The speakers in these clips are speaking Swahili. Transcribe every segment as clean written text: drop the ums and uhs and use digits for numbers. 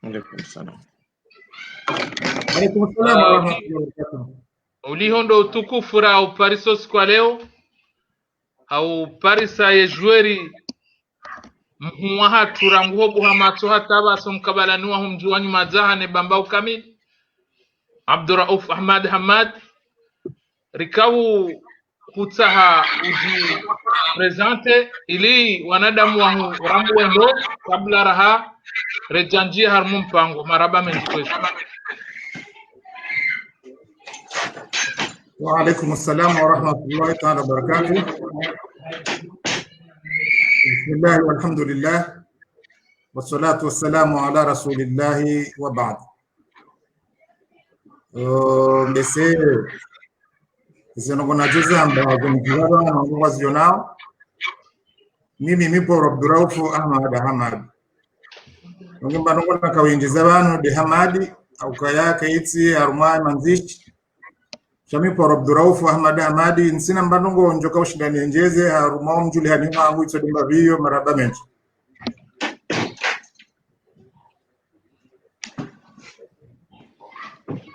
Alaikum salam. Alaikum salam wa rahmatullahi wa barakatuh. Ulihondo utukufu ra uparisos kwa leo au parisa ye joueri mhuwa turanguho buhamato hata baso mkabalaniwa humjuwanyu mazahane bambau kamili Abdurauf Ahmad Hamad rikawu kutaha uji presente ili wanadamu wahu rambu wendo kabla raha rejanjia harmu mpango maraba menjikwesu. Wa alaikum assalam wa rahmatullahi ta'ala wa barakatuh. Bismillah walhamdulillah wassalatu wassalamu ala rasulillahi wa ba'd. Mbese zinogona juzamba kumjibaba na nguvu zionao. Mimi mipo Abdurauf Ahmad Hamad. Ngimba nongona kawinjiza banu de Hamadi au kaya kaitsi arumai manzishi. Shamipo Abdurauf Ahmad Hamadi nsina mbanongo njoka ushindani njeze harumao mjuli hanima angu itso dimba viyo maraba menji.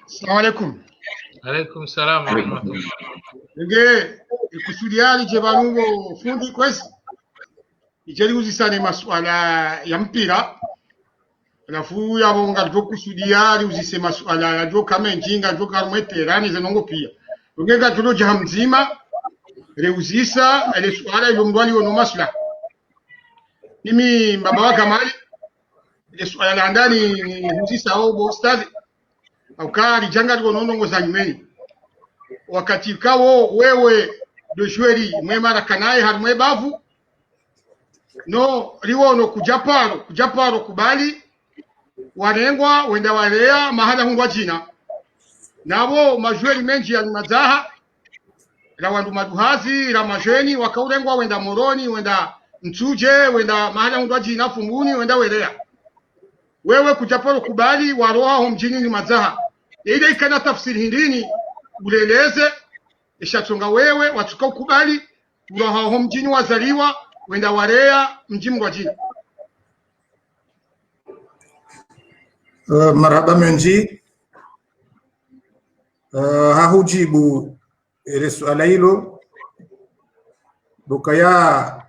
Assalamu alaikum. Alaikum salam wa rahmatullah. Nge ikusudiali jebanungo fundi kwesi. Ijeli uzisane masuala ya mpira. Alafu yabonga jokusudiali uzise masuala ya joka menjinga joka rumweterani zenongo pia. Ngenga tulo jahamzima reuzisa ele suala yomdwali wono masla. Mimi baba wa Kamali ile suala la ndani uzisa au ustadhi au kali janga liko za nyumeni wakati kawo wewe doshweri mwemara kanaye harumwe bavu no liwono kujaparo kubali warengwa wenda walea mahala hundwa jina nabo majweri menji ya mazaha la wandu maduhazi la majweni wakaurengwa wenda moroni wenda mtuje wenda mahala hundwa jina funguni wenda welea wewe kujaparo kubali waroha homjini ni mazaha ile ikana tafsiri hindini uleleze ishatunga wewe watuka ukubali uroha homjini wazaliwa wenda warea mjimu wa jini. Marhaba menji hahujibu ile swala hilo bukaya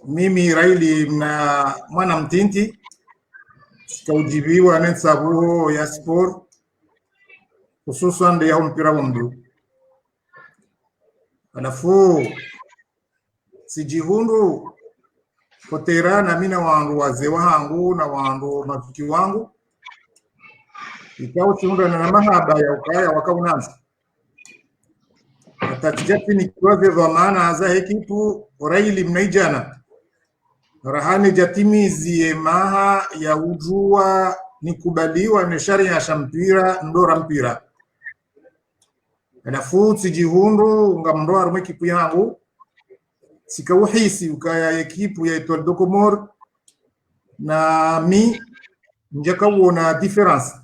mimi Raili na mwana mtinti kaujibiwa nensabuho ya sport hususan de ya mpira wa mdu. Alafu sijihundu kotera na mina wangu wazee wangu na wangu mafiki wangu ikao chiunda na mahaba ya ukaya wakaunanza atatijati ni kwaze wa maana haza ekipu Raili mnaijana rahani jatimizi maha ya ujua nikubaliwa ni sharia ya shampira ndora mpira. Alafu sijihundu ngamndoa rumwe kipu yangu sikauhisi ukaya ekipu ya Etoile de Comores na mi njakaona difference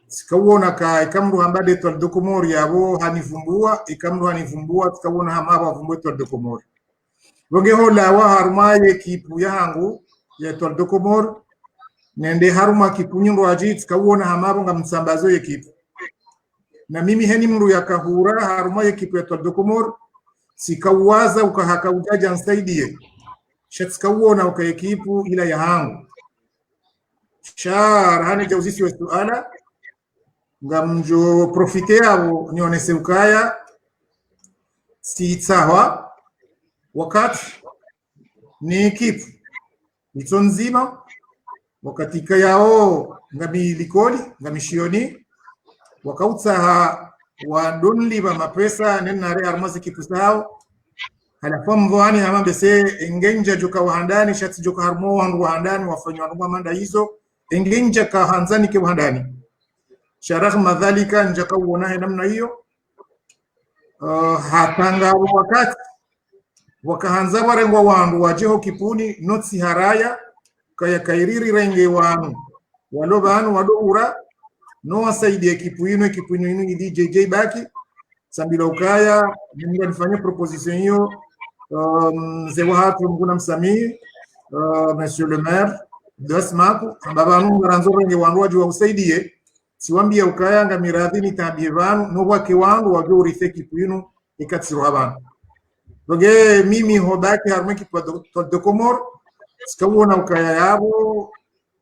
sikauona ka ikamru hambade Etoile de Comores yabo hanivumbua ikamru hanivumbua sikauona hamaba vumbua Etoile de Comores wonge hola wa harumaye ekipu yangu ya Etoile de Comores nende haruma kipunyundo ajit sikauona hamaba ngamsambazo ekipu na mimi heni mru ya kahura haruma ekipu ya Etoile de Comores sikawaza ukahaka ujaja nsaidie shatsikauona uka ekipu ila ya hangu shar hani jauzisi wa suala ngamjo profite yao nionese ukaya si sawa wakati ni ekipu nito nzima wakati kayao ngami likoli ngami shioni wakautsaha wa donli ba mapesa nenare armazi kipu sao halafu mvani hamambe se engenja joka wahandani shati joka harmo wangu wahandani wafanywa numa manda hizo engenja ka hanzani ke wahandani sharah madhalika njaka uonahe namna hiyo hatanga wakati wakahanza warengwa wangu wajeho kipuni notsi haraya kaya kairiri renge wanu walobanu wadoura no wasaidie kipu inu ili JJ baki sambila ukaya mungu nifanye proposition hiyo mzee wa hatu mguna msami monsieur le maire dasmaku ambavanu ngaranzorenge wanduaji wa usaidie siwambia ukayanga miradhini tabie vanu nobwake wandu wavyo urithe kipu inu ikatsiro habanu doge mimi hodaki harumwe kipu Dokomor sikawona ukaya yabo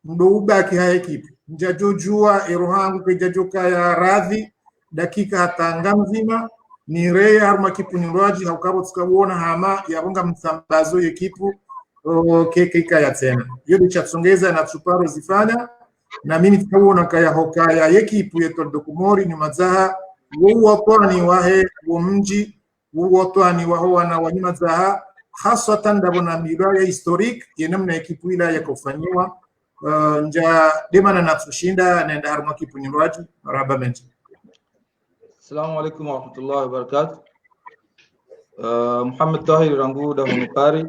ndo ubaki haya kipu njajojua erohangu kejajoka ya radhi dakika hatanga mzima ni rea haruma kipu nyundoaji haukabo tukawona hama yabonga msambazo yekipu keka ya tena yote chatsongeza na tsuparo zifanya na mimi tukawona kaya hokaya yekipu yetu Dokomori ni mazaha wotwani wahe womji wotwani waho wana wanyuma zaha hasatan ndabona milaya historique yenamna yekipu ila yakofanywa nja demana na tushinda naenda haruma kipu nyundoaji maraba menji. Assalamu alaikum wa rahmatullahi wa barakatuh. Muhammad Tahir rangu da hunukari.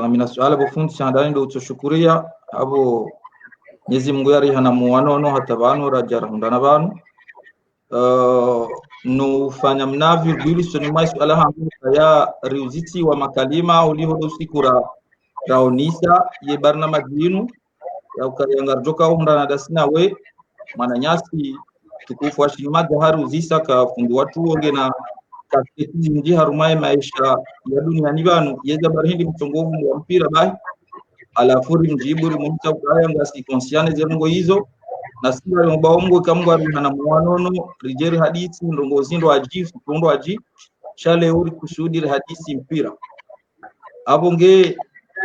Mina suala bofundi chandani ndo utoshukuria abo Mwenyezi Mungu yari hana muwanono hata banu raja rahundana banu. No fanya mnavyo bili soni mai suala hangu ya riuziti wa makalima ulihodo sikura raonisa ye barnamaj yinu ya ukariangar joka hundana dasina we mananyasi tukufu washimaga haruzisa ka fundu watu woge na kaketi nji harumaye maisha ya dunia ni banu yeza barihindi mtongovu wa mpira bahi alafuri mjiburi mumta ukaya ngasi konsiane zerungo hizo na sila mbaongo kamgo na muwanono rijeri hadithi ndongo zindo ajifu tundo aji shale uri kushuhudi hadithi mpira abonge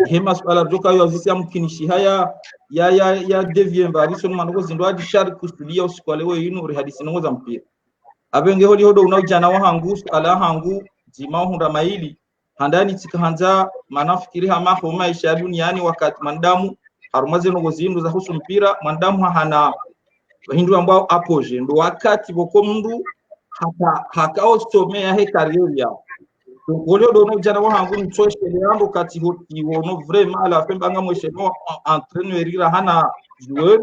hema swala joka yo azisi amkinishi haya ya deviemba alison manoko zindo aji shari kustudia usikwalewe yinu uri hadithi nongo za mpira abenge hodi hodo unaujana wa hangu ala hangu jima hunda maili handani tikahanza manafikiri hama homa isha duniani wakati mandamu harumaze nongo zindo za husu mpira mandamu hana hindu ambao apoje ndo wakati boko mndu hakao somea he kariyeri yao Ngolio dono jana wa hangu mchoeshe leando kati hoti wono vraiment ala femba nga mweshe no entraîneur ira hana joueur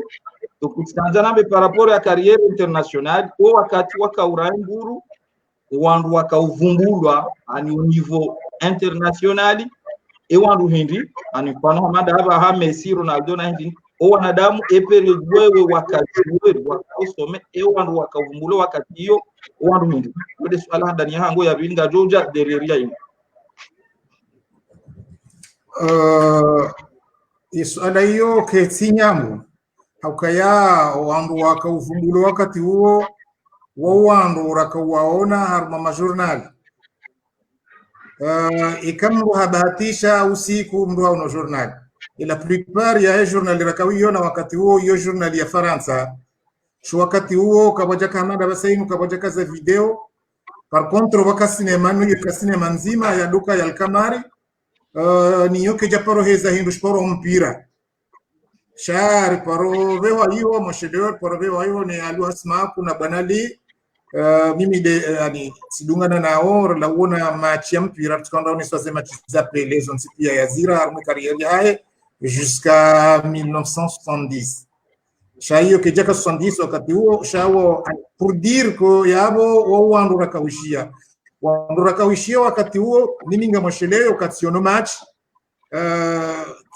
donc kutanzana be par rapport à carrière internationale o wakati waka uraimburu wandu wakauvumbulwa ani niveau international e wandu hindi ani pano hamada haba ha Messi Ronaldo na hindi o wanadamu e period wewe wakati wewe wakausome e wandu wakauvumbulwa wakati hiyo wandu hindi wode swala ndani ya hango ya binga Georgia dereria hiyo swala hiyo ketinyamu haukaya wandu wakauvumbulwa wakati huo wandu rakawaona haruma majournal ikamru habahatisha usiku mru hauno journal ila plupart ya journal rakawiona wakati huo hiyo journal ya Faransa sho wakati huo kabaja Canada basainu kabaja kaza video par contre waka cinema no yeka cinema nzima ya duka ya Alkamari ni yoke japaro heza hindu sporo mpira shari paro vewa hiyo moshedeur paro vewa hiyo ni alu asma kuna banali mimi de yani sidungana nao la uona match ya mpira tukanda ni sasa match za Pelé zone pia ya zira arme carrière yae jusqu'à 1970 shayo kejaka 70 wakati huo shawo pour dire ko yabo wandu rakawishia wakati huo mimi ngamosheleo kationo match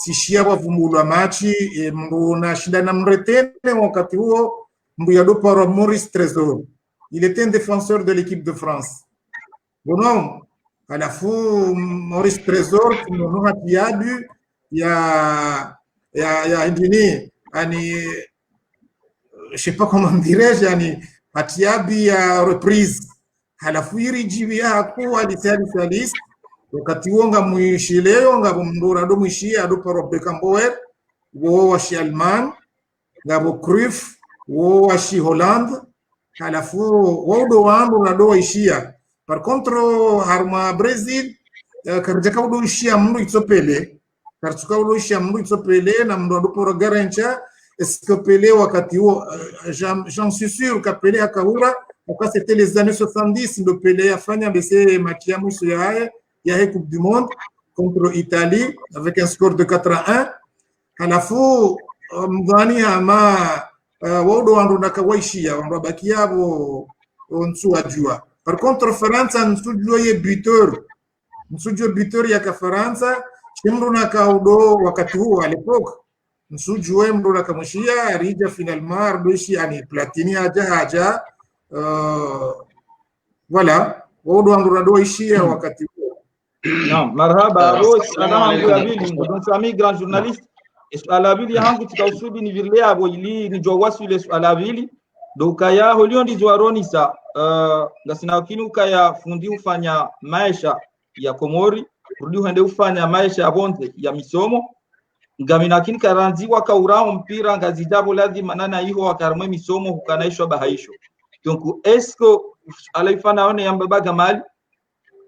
tishia wavumbulwa match mbu na shindana mretene wakati huo mbu yadoparo Maurice Trésor. Il était un défenseur de l'équipe de France. Bon, à la fois, Maurice Trésor, qui nous a dit, il y a je sais pas comment dirais-je, Atiabi a reprise. À la fois, il dit, à quoi il était spécialiste. Wakati wonga muishileo nga mndora do muishi ado paro Beckenbauer wo washi Allemagne ngabo Cruyff wo washi Hollande halafu wodo wandu na do ishia par contre harma Brazil karjaka wodo ishia mndu itsopele kartuka wodo ishia mndu itsopele na mndu ado paro Garancha est-ce que Pelé wakati huo j'en suis sûr que Pelé akaura quand c'était les années 70 le Pelé afanya bese makiamu ya la Coupe du Monde contre l'Italie avec un score de 4-1. À la fois, mgani ama wodo wandu nakawaishia wandu bakia bo onsu ajua. Par contre, France nsujo ye buteur ya ka France simru na kaudo wakati huo alipok msujue mru na kamushia arija finalement ardoishi yani platini haja wala wodo amru na doishia wakati huo. Naam, marhaba boss, ana hangu ya bili ndon sami grand journaliste. Swala bili hangu tikausudi ni vile abo ili ni jowasi ile swala bili doka ya holio ndizo aronisa ngasina kini ukaya fundi ufanya maisha ya Komori rudi uende ufanya maisha ya bonde ya misomo ngamina kini karanzi wakaurao mpira ngazijabo lazima nana hiyo wakarmwe misomo hukanaishwa bahaisho donc esko alaifana one yamba gamali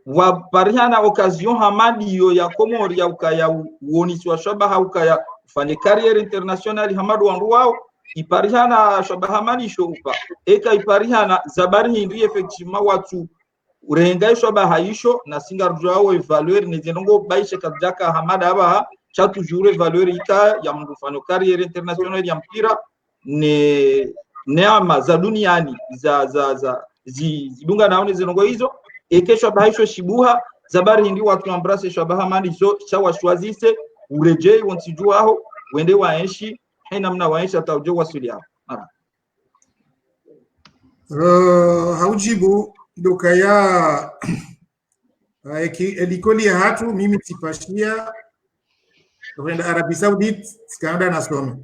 wa parihana occasion hamadi yo ya Komori ya ukaya uoniswa shabaha ukaya ufanye career international hamadu wangu wao iparihana shabahamani shopa eka iparihana zabari hindi effectivement watu urenga shabaha hisho na singarjo wao evaluer ni zenongo baisha kadjaka hamada aba cha toujours valeur ika ya mfano career international ya mpira ne neama za duniani za zidunga naone zenongo hizo eke shabaha hisho shibuha zabari hindi watu embrace shabahamani so cha washwazise urejei wonsijuaho wende waenshi haina mna waisha tauje wasuli hapo. Haujibu doka ya elikoli ya hatu mimi tipashia kwenda Arabi Saudite sikaenda nasome.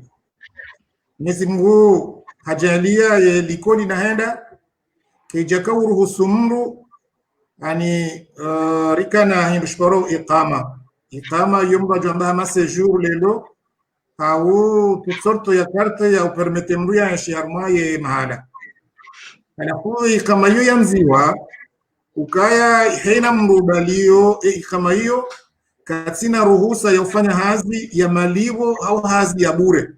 Mwenyezi Mungu hajalia elikoli naenda kijaka uruhusu mru ani rikana hindushparo iqama yomba jamba ma séjour lelo au toute sorte ya carte ya permete mru ya sharma ye mahala alafu kama hiyo ya mziwa ukaya haina mrubalio kama hiyo katina ruhusa ya kufanya hazi ya malivo au hazi ya bure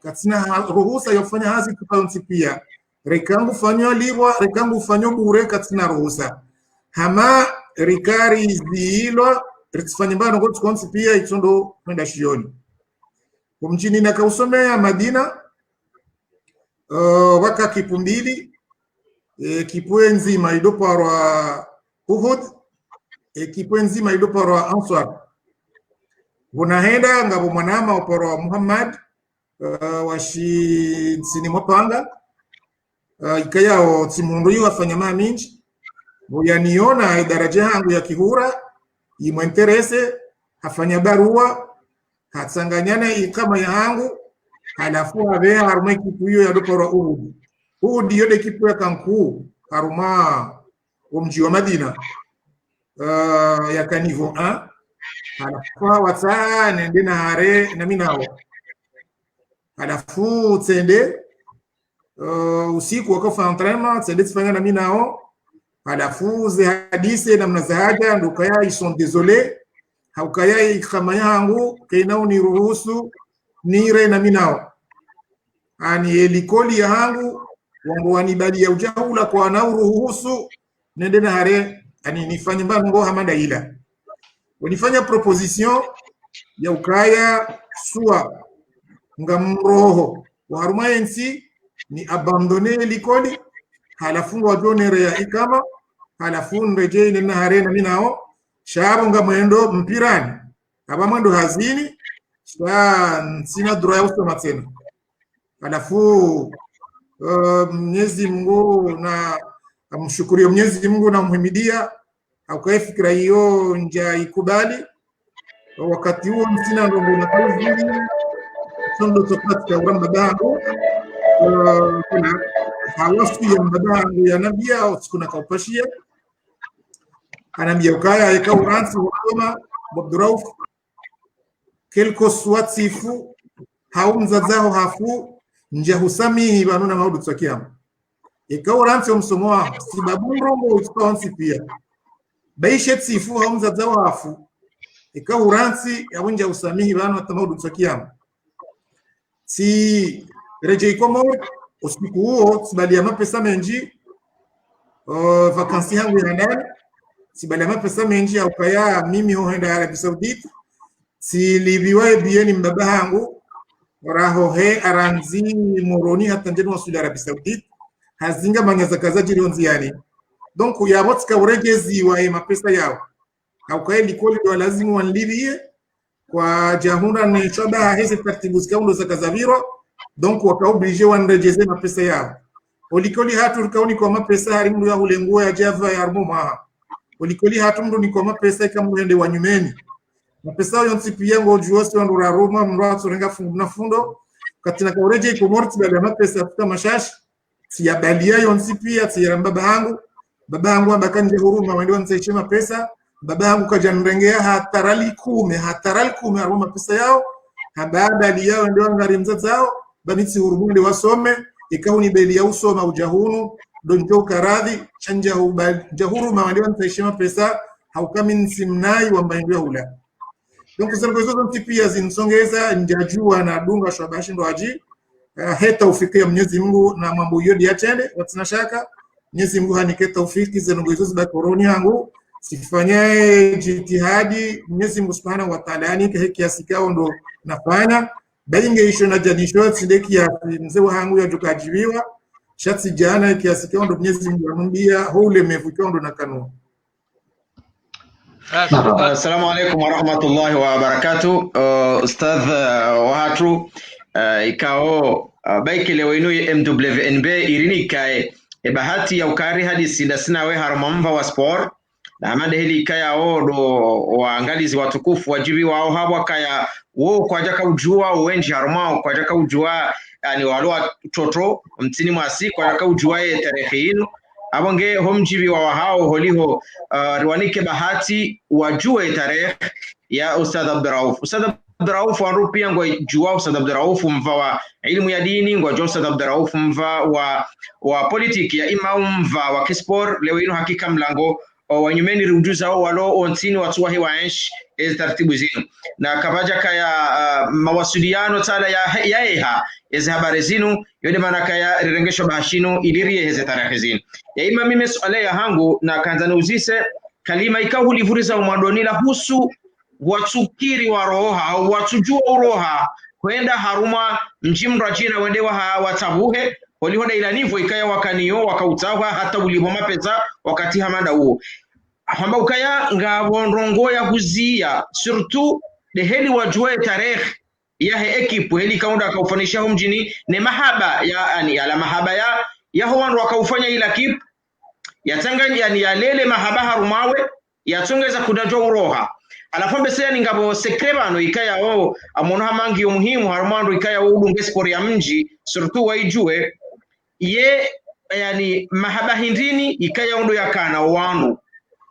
katina ruhusa ya kufanya hazi tofauti pia rekangu fanyo livo rekangu fanyo bure katina ruhusa hama rikari zilo ritifanya mbano kwa tukonsi pia itondo kwenda shioni kumjini na kausomea Madina waka kipumbili kipue nzima idoparwa Uhud kipue nzima idoparwa Ansar unahenda ngabo mwanama oparwa Muhammad washi nsini mwapanga ikayao timundu yu wafanya maminji uyaniona daraja hangu ya kihura imwenterese hafanya barua hatsanganyana ikama yangu halafu habe haruma kipu hiyo ya doporo Uhud yode kipu ya kanku haruma mji wa Madina ya kanivo 1 halafu watsa nende na hare na minao halafu tsende usiku wakafa entraînement tsende tsifanya na minao halafu ze hadise na mnazahaja ndokaya ils sont désolés haukaya ikama yangu kainao ni ruhusu nire na minao ani elikoli yangu wangu wanibali ya ujahula kwa na ruhusu nende na hare ani nifanye mbango hamada ila unifanya proposition ya ukaya sua ngamroho wa haruma yensi ni abandonner elikoli halafu wajonere ya ikama halafu nreje na hare na minao shabu ngamwendo mpirani abamwendo hazini sina droit ya usoma tena halafu Mwenyezi Mungu na amshukurie Mwenyezi Mungu na muhimidia akae fikra hiyo nja ikubali wakati huo msina ndongo na kazi sondo tokati ya Ramadhani kuna hawasu ya Ramadhani ya nabia au kuna kaupashia anambia ukaya eka uransi hudoma Abdurauf kelko swatifu haumza zao hafu nja husami banuna maudu tsakiam eka uransi umsomoa sibabu mrongo utsonsi pia baishe tsifu haumza zao hafu eka uransi yawunja usamihi banu tamaudu tsakiam si rejei komo usiku huo sibali ya mapesa menji vakansi hangu ya ndani sibali ya mapesa menji ya ukaya mimi hoenda Arabi Saudite si libiwae bieni mbaba hangu waraho he aranzi moroni hata njeni wasuli Arabi Saudite hazinga manyaza kaza jiri onziani donc ya botka uregezi wa mapesa yao ukaya likoli wa lazimu wanlibie kwa jahuna ni choba hizi taratibu zikaundo za kazaviro donc wakaoblige wanrejeze mapesa yao olikoli hatu rikauni kwa mapesa harimu ya ulengo ya java ya armuma olikoli hatu mndo ni kwa mapesa ikamuende wanyumeni mapesa yonsi pia ngo juosi wa ndura Roma mndo atsorenga fungu na fundo katina kaureje iko morti bale mapesa futa mashashi siya balia yonsi pia tiyaramba baba yangu ambakanje huruma wende wanzaiche mapesa baba yangu kajanrengea hatarali kume aroma pesa yao habada aliyao ndio ngari mzazi zao banitsi hurumuni wasome ikauni beli ya usoma ujahunu donjo karadhi chanja jahuru mawandi wanzaiche pesa haukami nsimnai wa mbaindu ya hula donc zango zozo pia zinsongeza njajua na dunga shabashi ndo aji heta ufikia Mwenyezi Mungu na mambo yodi yatende watina shaka Mwenyezi Mungu hanike taufiki zango zozo ba koroni yangu sifanyae jitihadi Mwenyezi Mungu Subhanahu wa Ta'ala yani kiasi kao ndo nafanya bainge isho na janisho sideki ya mzee wangu ya jukajibiwa shatsi jana kiasi kao ndo Mwenyezi Mungu anambia hule mevuka ndo na kanuni. Assalamu alaikum wa rahmatullahi wa barakatuh. Ustadh Wahatru ikao baiki leo inu MWNB irini kae bahati ya ukari hadi sina we harumamba wa sport na amande hili kaya odo waangalizi watukufu wajibi wao hawa kaya wo kwa jaka ujua uenji harumao kwa jaka ujua yani walua toto mtini mwasi kwa jaka ujua tarehe inu abonge homjibi wa hao holiho riwanike bahati wajue tarehe ya Ustadh Abdurauf. Ustadh Abdurauf wanrupia ngo jua Ustadh Abdurauf mva wa ilmu ya dini ngo Ustadh Abdurauf mva wa politiki ya mva wa kispor leo ino hakika mlango wanyumeni rujuza walo ontini watu wahi waensh taratibu zinu na kabaja kaya mawasiliano tala ya eha ezi habari zinu yode maana kaya rirengesho bahashinu ilirie heze tarehe zinu ya ima mime suala ya hangu na kanzana uzise kalima ikahu livuriza umadonila husu watsukiri wa roha au watsujua uroha kwenda haruma mjimra jina wendewa watabuhe walihoda ilanivo ikaya wakaniyo wakautawa hata ulihoma pesa wakati hamanda huo hamba ukaya ngabonrongo ya huzia surtout de heli wajue tarehe ya ekipu heli kaunda kaufanisha mjini ne mahaba ya ani ala mahaba ya howan wakaufanya ila kip yatanganya yani ya lele mahaba harumawe yatongeza kudajwa uroha alafambe sasa ngabo sekrebano ikaya amono hamangi muhimu harumando ikaya udunge sport ya mji surtout waijue ye yani mahaba hindini ikaya ondo yakana wanu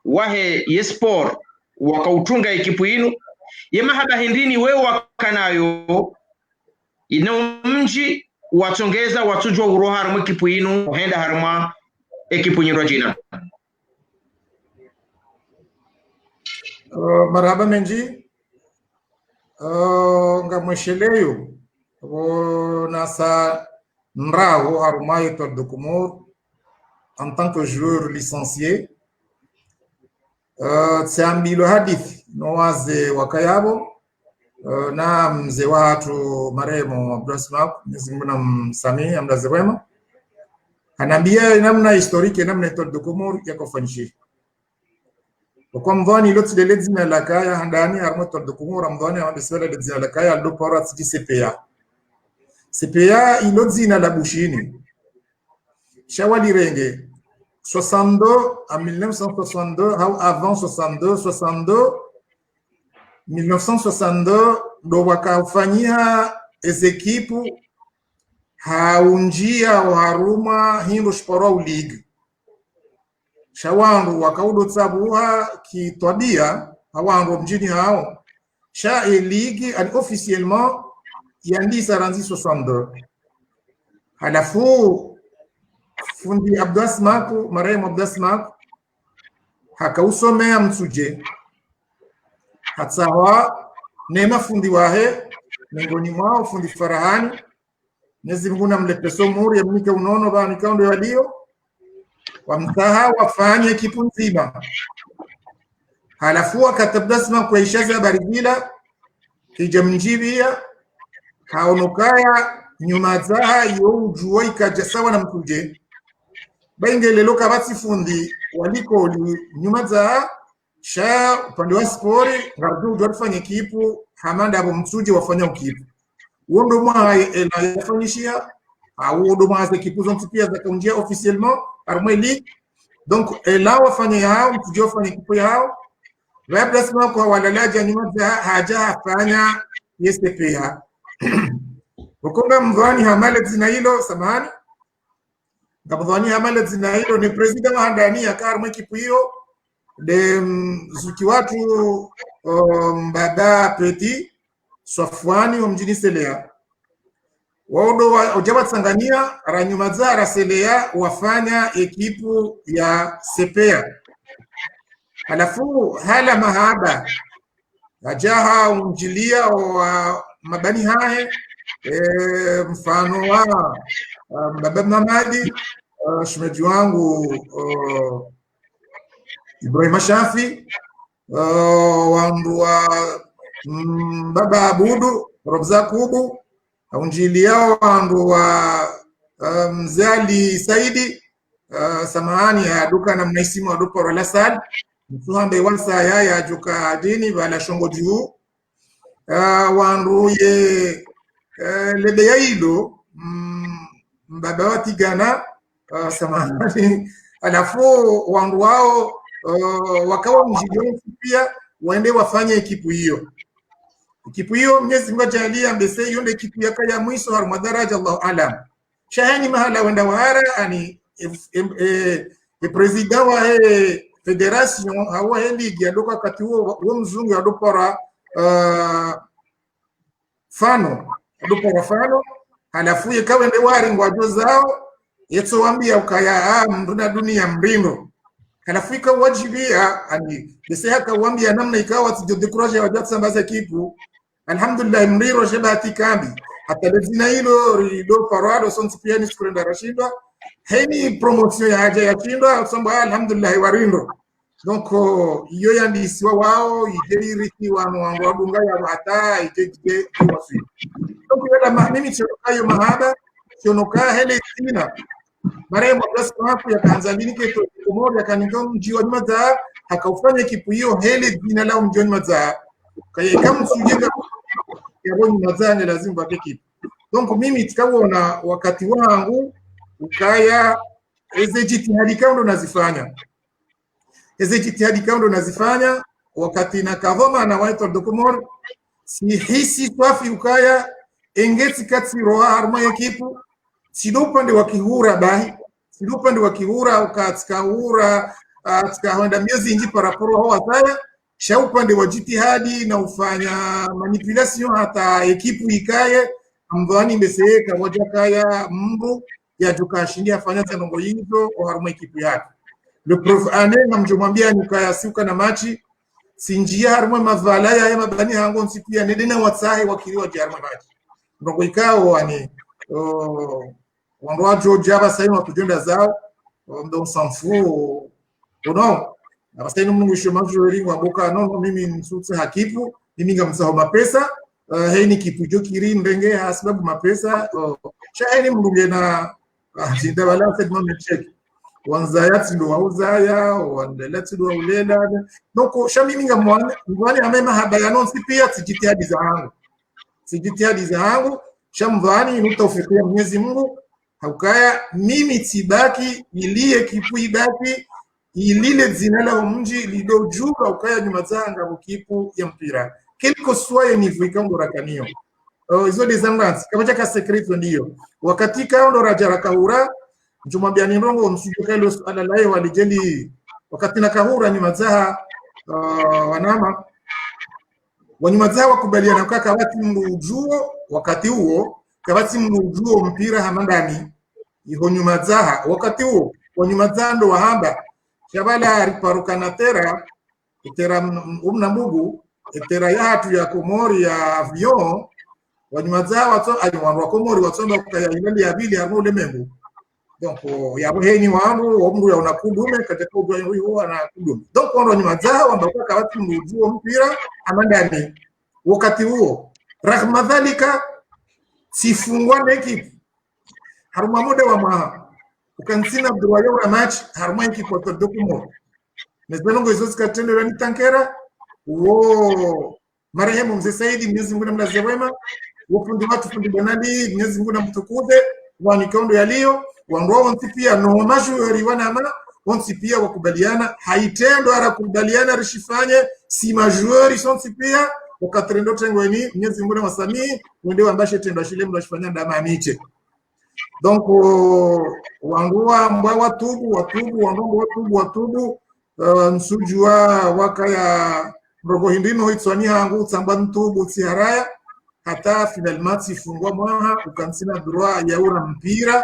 wahe ye sport wakautunga ekipu inu ye mahaba hindini we wakanayo ino mji watongeza watujwa uroha harmu ekipu inu henda harma ekipu nyiro jina. Marhaba menji ngamwesheleyo nasa nrao harumayo Étoile de Comores en tant que joueur licencié tsiambilo hadithi nowaze wakayabo na mzee watu maremo Abdulsmak nizimuna msami amdaze wema anambia namna historique namna Étoile de Comores yakofanyishia kwa mvani ilo tidele dzina la kaya handani harmo Étoile de Comores mvani amabesela dzina la kaya ndo para tsi CPA ilo dzina la bushini shawali renge 62 en 1962 ou avant 62 1962 ndo wakafanyia ekipu haunjia haruma hindo sport league shawandu wakaudo tsabuha kitwadia hawandu mjini hao sha league and officiellement yandi saranzi 62 halafu fundi Abdulsmak marehemu Abdulsmak hakausomea msuje hatsawa nema fundi wahe miongoni mwao fundi Farahani Mwenyezi Mungu namlepeso muri ya mnika unono ba nikaundo yalio wamtaha wafanye kipu nzima halafu akatabdasma kwa ishaza habari bila kijamjibia haonokaya nyuma zaha yo ujua ikaja sawa na mtuje bainge lelo kabati fundi waliko nyuma zaha sha upande wa spori ngardu ujua tufanye kipu hamanda abo msuje wafanya ukipu uondo mwa yafanyishia au uondo mwa za kipu zonti pia za kaunjia officiellement armwe league donc la wafanye yao msuje wafanye kipu yao remplacement kwa walalaji nyuma za haja hafanya SPA ukonga mdhani hamale zina hilo samahani ngamdhani hamale zina hilo ni president wa ndani ya karma kipu hiyo de zuki watu Mbada Peti Safwani wa mjini Selea waodo ujaba Tanzania ranyumaza raselea wafanya ekipu ya Sepea halafu hala mahaba ajaha unjilia wa mabani hae mfano wa baba Mamadi shimeji wangu Ibrahim Shafi wandu wa baba Abudu Robza Kubu unjili yao wandu wa Mzali Saidi samahani ya duka na mnaisimu wa duka Rola Sad mtuhambe wansa ya juka dini bala shongo juu wandu ye lebe ya hilo mbaba wa Tigana samahani alafu wandu wao wakawa mjilioni pia waende wafanye ekipu hiyo Mwenyezi Mungu ajalia mbese hiyo ndio ekipu ya mwisho haruma daraja Allahu alam shahani mahala wenda wahara ani president wa federation hawa league ya doka wakati huo mzungu ya dopora fano halafu yakawa ndio wari ngwajo zao yeto wambia ukaya mnduna dunia mrino halafu ikawajibia ani bese akawambia namna ikawa tujodekuraje wajatu sambaza kipu alhamdulillah mriro shebati kambi hata lezina hilo rido parado sonsi pia ni sikurenda rashidwa heni promotion ya haja ya chindwa samba alhamdulillah warindo donc iyo yandisiwa wao ijeririthi wanu wangu wadunga ya hata ijejike wasi donc yala mimi chokayo mahaba chonoka hele tina mara mwaka hapo ya Tanzania keto kumoja kanika mji wa Jumaza akaufanya kipu hiyo hele jina lao mji wa Jumaza kaya kama sujega ya Jumaza ni lazima baki kipu donc mimi tikaona wakati wangu ukaya eze jitihadi kaundo nazifanya wakati na kavoma na waito dokumor si hisi twafi ukaya engeti kati roha harma ya kipu sido upande wa kihura bahi sido upande wa kihura ukatika hura atika honda miezi inji paraporo hoa saya sha upande wa jitihadi na ufanya manipulation hata ekipu ikaye mdhani mbeseka moja kaya mbu ya tukashindi afanya tanongo hizo kwa haruma ekipu yake le prof ane na mjomwambia nikaya siuka na machi sinjia haruma mavala ya mabani hango nsiku ya nedena watsahe wakiliwa jaruma machi ndongo ikao wani wandoa George abasaini watujenda zao ndo sanfu uno abasaini mwisho majori waboka no mimi nsutse hakipu mimi ngamsaho mapesa heni kipu jo kiri mbenge sababu mapesa shaeni mlunge na jinda wala sedma mcheck wanzayati ndo wauzaya wandelati ndo ulela donc shamimi ngamwana ngwani amema habayano sipia sijitihadi zangu shamdhani nutafikia Mwenyezi Mungu haukaya mimi tibaki ilie kipu ibaki ilile zina la mji lido juba ukaya Jumatanga ukipu ya mpira keliko swaye ni vikango rakanio hizo descendants kama chaka secret ndio wakati kaondo rajara kahura njumwambia ni rongo msujuka ile swala lae walijeli wakati na kahura ni mazaha wanama wanyumazaha wakubaliana kaka wati mrujuo wakati huo kabati mrujuo mpira hamandani iho nyumazaha wakati huo wanyumazaha ndo wahamba shabala riparukana tera mbugu etera yatu ya Komori ya avion wanyumazaha wa Komori watsomba kaya ilali ya bili ya mule mengu donc yabo heni wangu omru ya unakudume katika ujwa huo anakudume donc wanyumazaha wambaka kabati mrujuo mpira hamandani wakati huo rahmadhalika sifungwa na ekipu haruma muda wa maha ukansina Abdulwayo na match haruma ekipu wa dokumor Nezalongo hizo zikatendera ni tankera wo marehemu mzee Saidi Mwenyezi Mungu namlaze wema, wafundi watu fundi bonadi Mwenyezi Mungu namtukuze, wanikondo yalio wandoa wantipia no majuri wanama wantipia wakubaliana haitendo ara kubaliana rishifanye si majuri sontipia wakatrendo tengweni Mwenyezi Mungu wasamii wende wambashe tendo shile mnashifanya ndama miche. Donc wangua mbwa watubu nsujua wakaya rogo hindino hitswani hangu tsamba ntubu tsiharaya hata finalement sifungwa mwaha ukansina droit ya ura mpira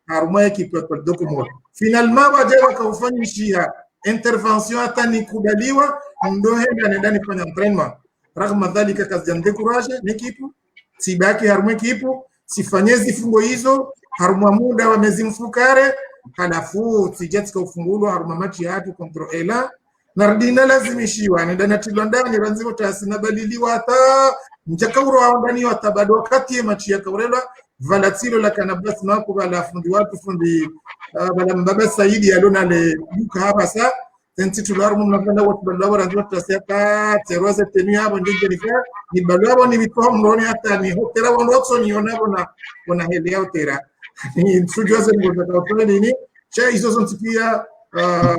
haruma ekipe ya Docomoor. Finalement waje wakafanyishia intervention hata nikubaliwa ndo henda nenda nifanya entraînement. Ragma dhalika kazi courage nikipu sibaki haruma ekipu sifanyezi fungo hizo haruma muda wa mezi mfukare halafu sijatika ufungulo haruma machi hatu kontro ela nardina lazimishiwa nenda natilwa ndani ranzimo tasina baliliwa hata mchakauro wa ndani watabado wakati ya machi ya kaurela valatilo la kanabas mako bala fundi watu fundi bala mbaba Saidi alona le duka hapa sa tenti tularmu mnafanda watu bala ranzimo taseka teroze tenu hapo ndio nifa ni bala ni mito mroni hata ni hotela wondoso ni ona bona hele yao tera ni sujoze ngoza kwa nini cha hizo zontipia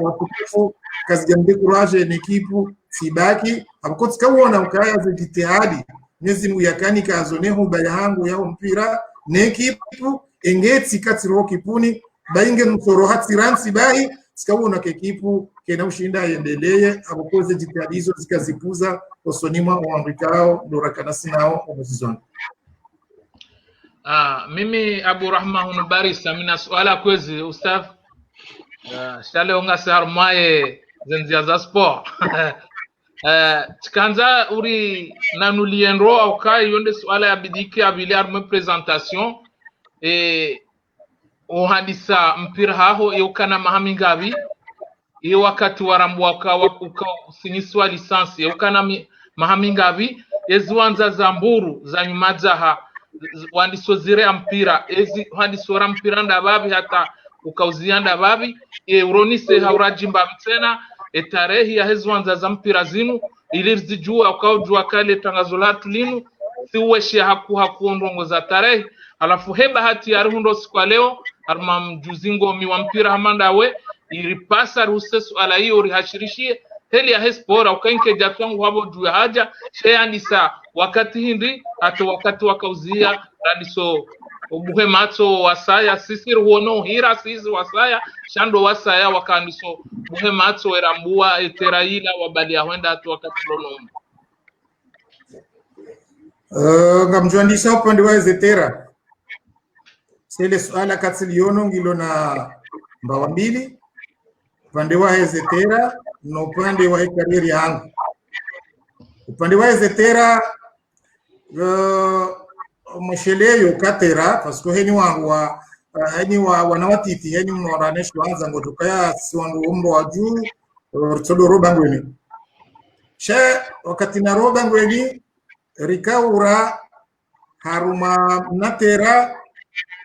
watukufu kazi ya courage ni kipu sibaki abakoti kawona ukaya zitihadi Mwenyezi Mungu yakani kazoneho baya hangu yao mpira nekipu engeti katiro kipuni bainge msoro hatiransi bahi sikawona kekipu kena ushinda endelee abakoze jitihadi hizo zikazipuza osonima waambikao dorakana sinao omuzizona. Mimi Abu Rahma Hunubarisa mina swala kwezi ustaz shale onga sar maye zenzia za sport tikanza uri nanulienro au kai yonde swala ya bidiki abili arme presentation ohadisa mpira haho yokana mahamingabi iyo wakati warambu waka sinyiswa lisansi yokana mahamingabi eziwanza za mburu za nyumadzaha wandisozire mpira ezi wandisora mpira ndababi hata ukauzianda babi uronise haurajimba tena tarehe ya hezwanza za mpira zinu ilizijua ukaujua kale tangazo la tulinu siweshi hakuondongo za tarehe alafu heba hati ya rundo siku leo arma mjuzingo mi wa mpira hamandawe ilipasa ruhusu ala hiyo rihashirishie heli ya hespora ukainke jatwangu habo juu ya haja sheandisa wakati hindi hata wakati wakauzia radiso muhemato wasaya sisi ruono hira sisi wasaya shando wasaya wakandiso muhemato erambua eteraila wabali ahwenda hatu wakati lonomba ngamjwandisha upande wa Zetera sele swala katsiliono ngilo na mbawa mbili upande wa Zetera na upande wa kariri yangu upande wa Zetera msheleyo katera pasko heni wa wanawatiti heni mnoranesh wanza ngotokaya siwangu umbo wa juu rtodo roba ngweni she wakati na roba ngweni rikaura haruma natera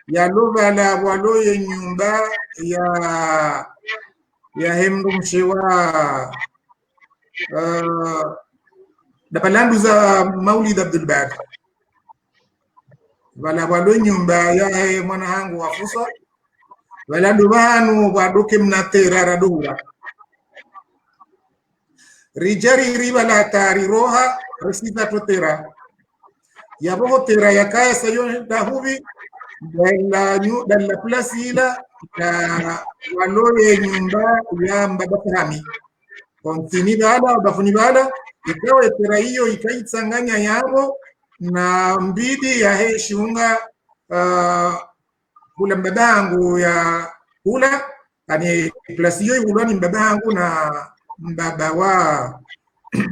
ya lova la walo ye nyumba ya hemdo mshewa dapalandu za Maulid Abdul Bari wala walo nyumba ya mwana hangu wafusa wala ndubanu wadoke mnatera radura rijari riba la tari roha resita totera ya boho tera ya kaya sayo dahubi dalla plasila na walo ye nyumba ya mbabafami kontini bala bafuni bala ikawa tera hiyo ikaitsanganya yabo na mbidi ya heshunga kula mbabangu ya kula ani plasi hiyo ulani mbabangu na mbaba wa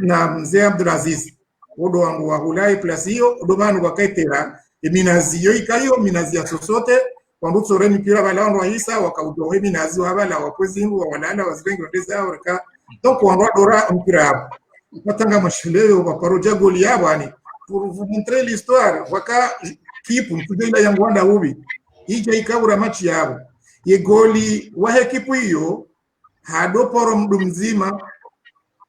na mzee Abdulaziz odo wangu wa hulai plasi hiyo odo banu kwa kaitera minazi hiyo ikayo minazi ya sosote kwambuto reni pira balango hisa wakaudohe minazi wabala wakozingu walala wazirengi ndeza waka donc wanwa dora mpira hapo natanga mashuleo waparoja goli yabo ani pour vous montrer l'histoire waka kipu kudela yangu wanda ubi ija ikabura machi yabo ye goli wa ekipu hiyo hadoporo mdu mzima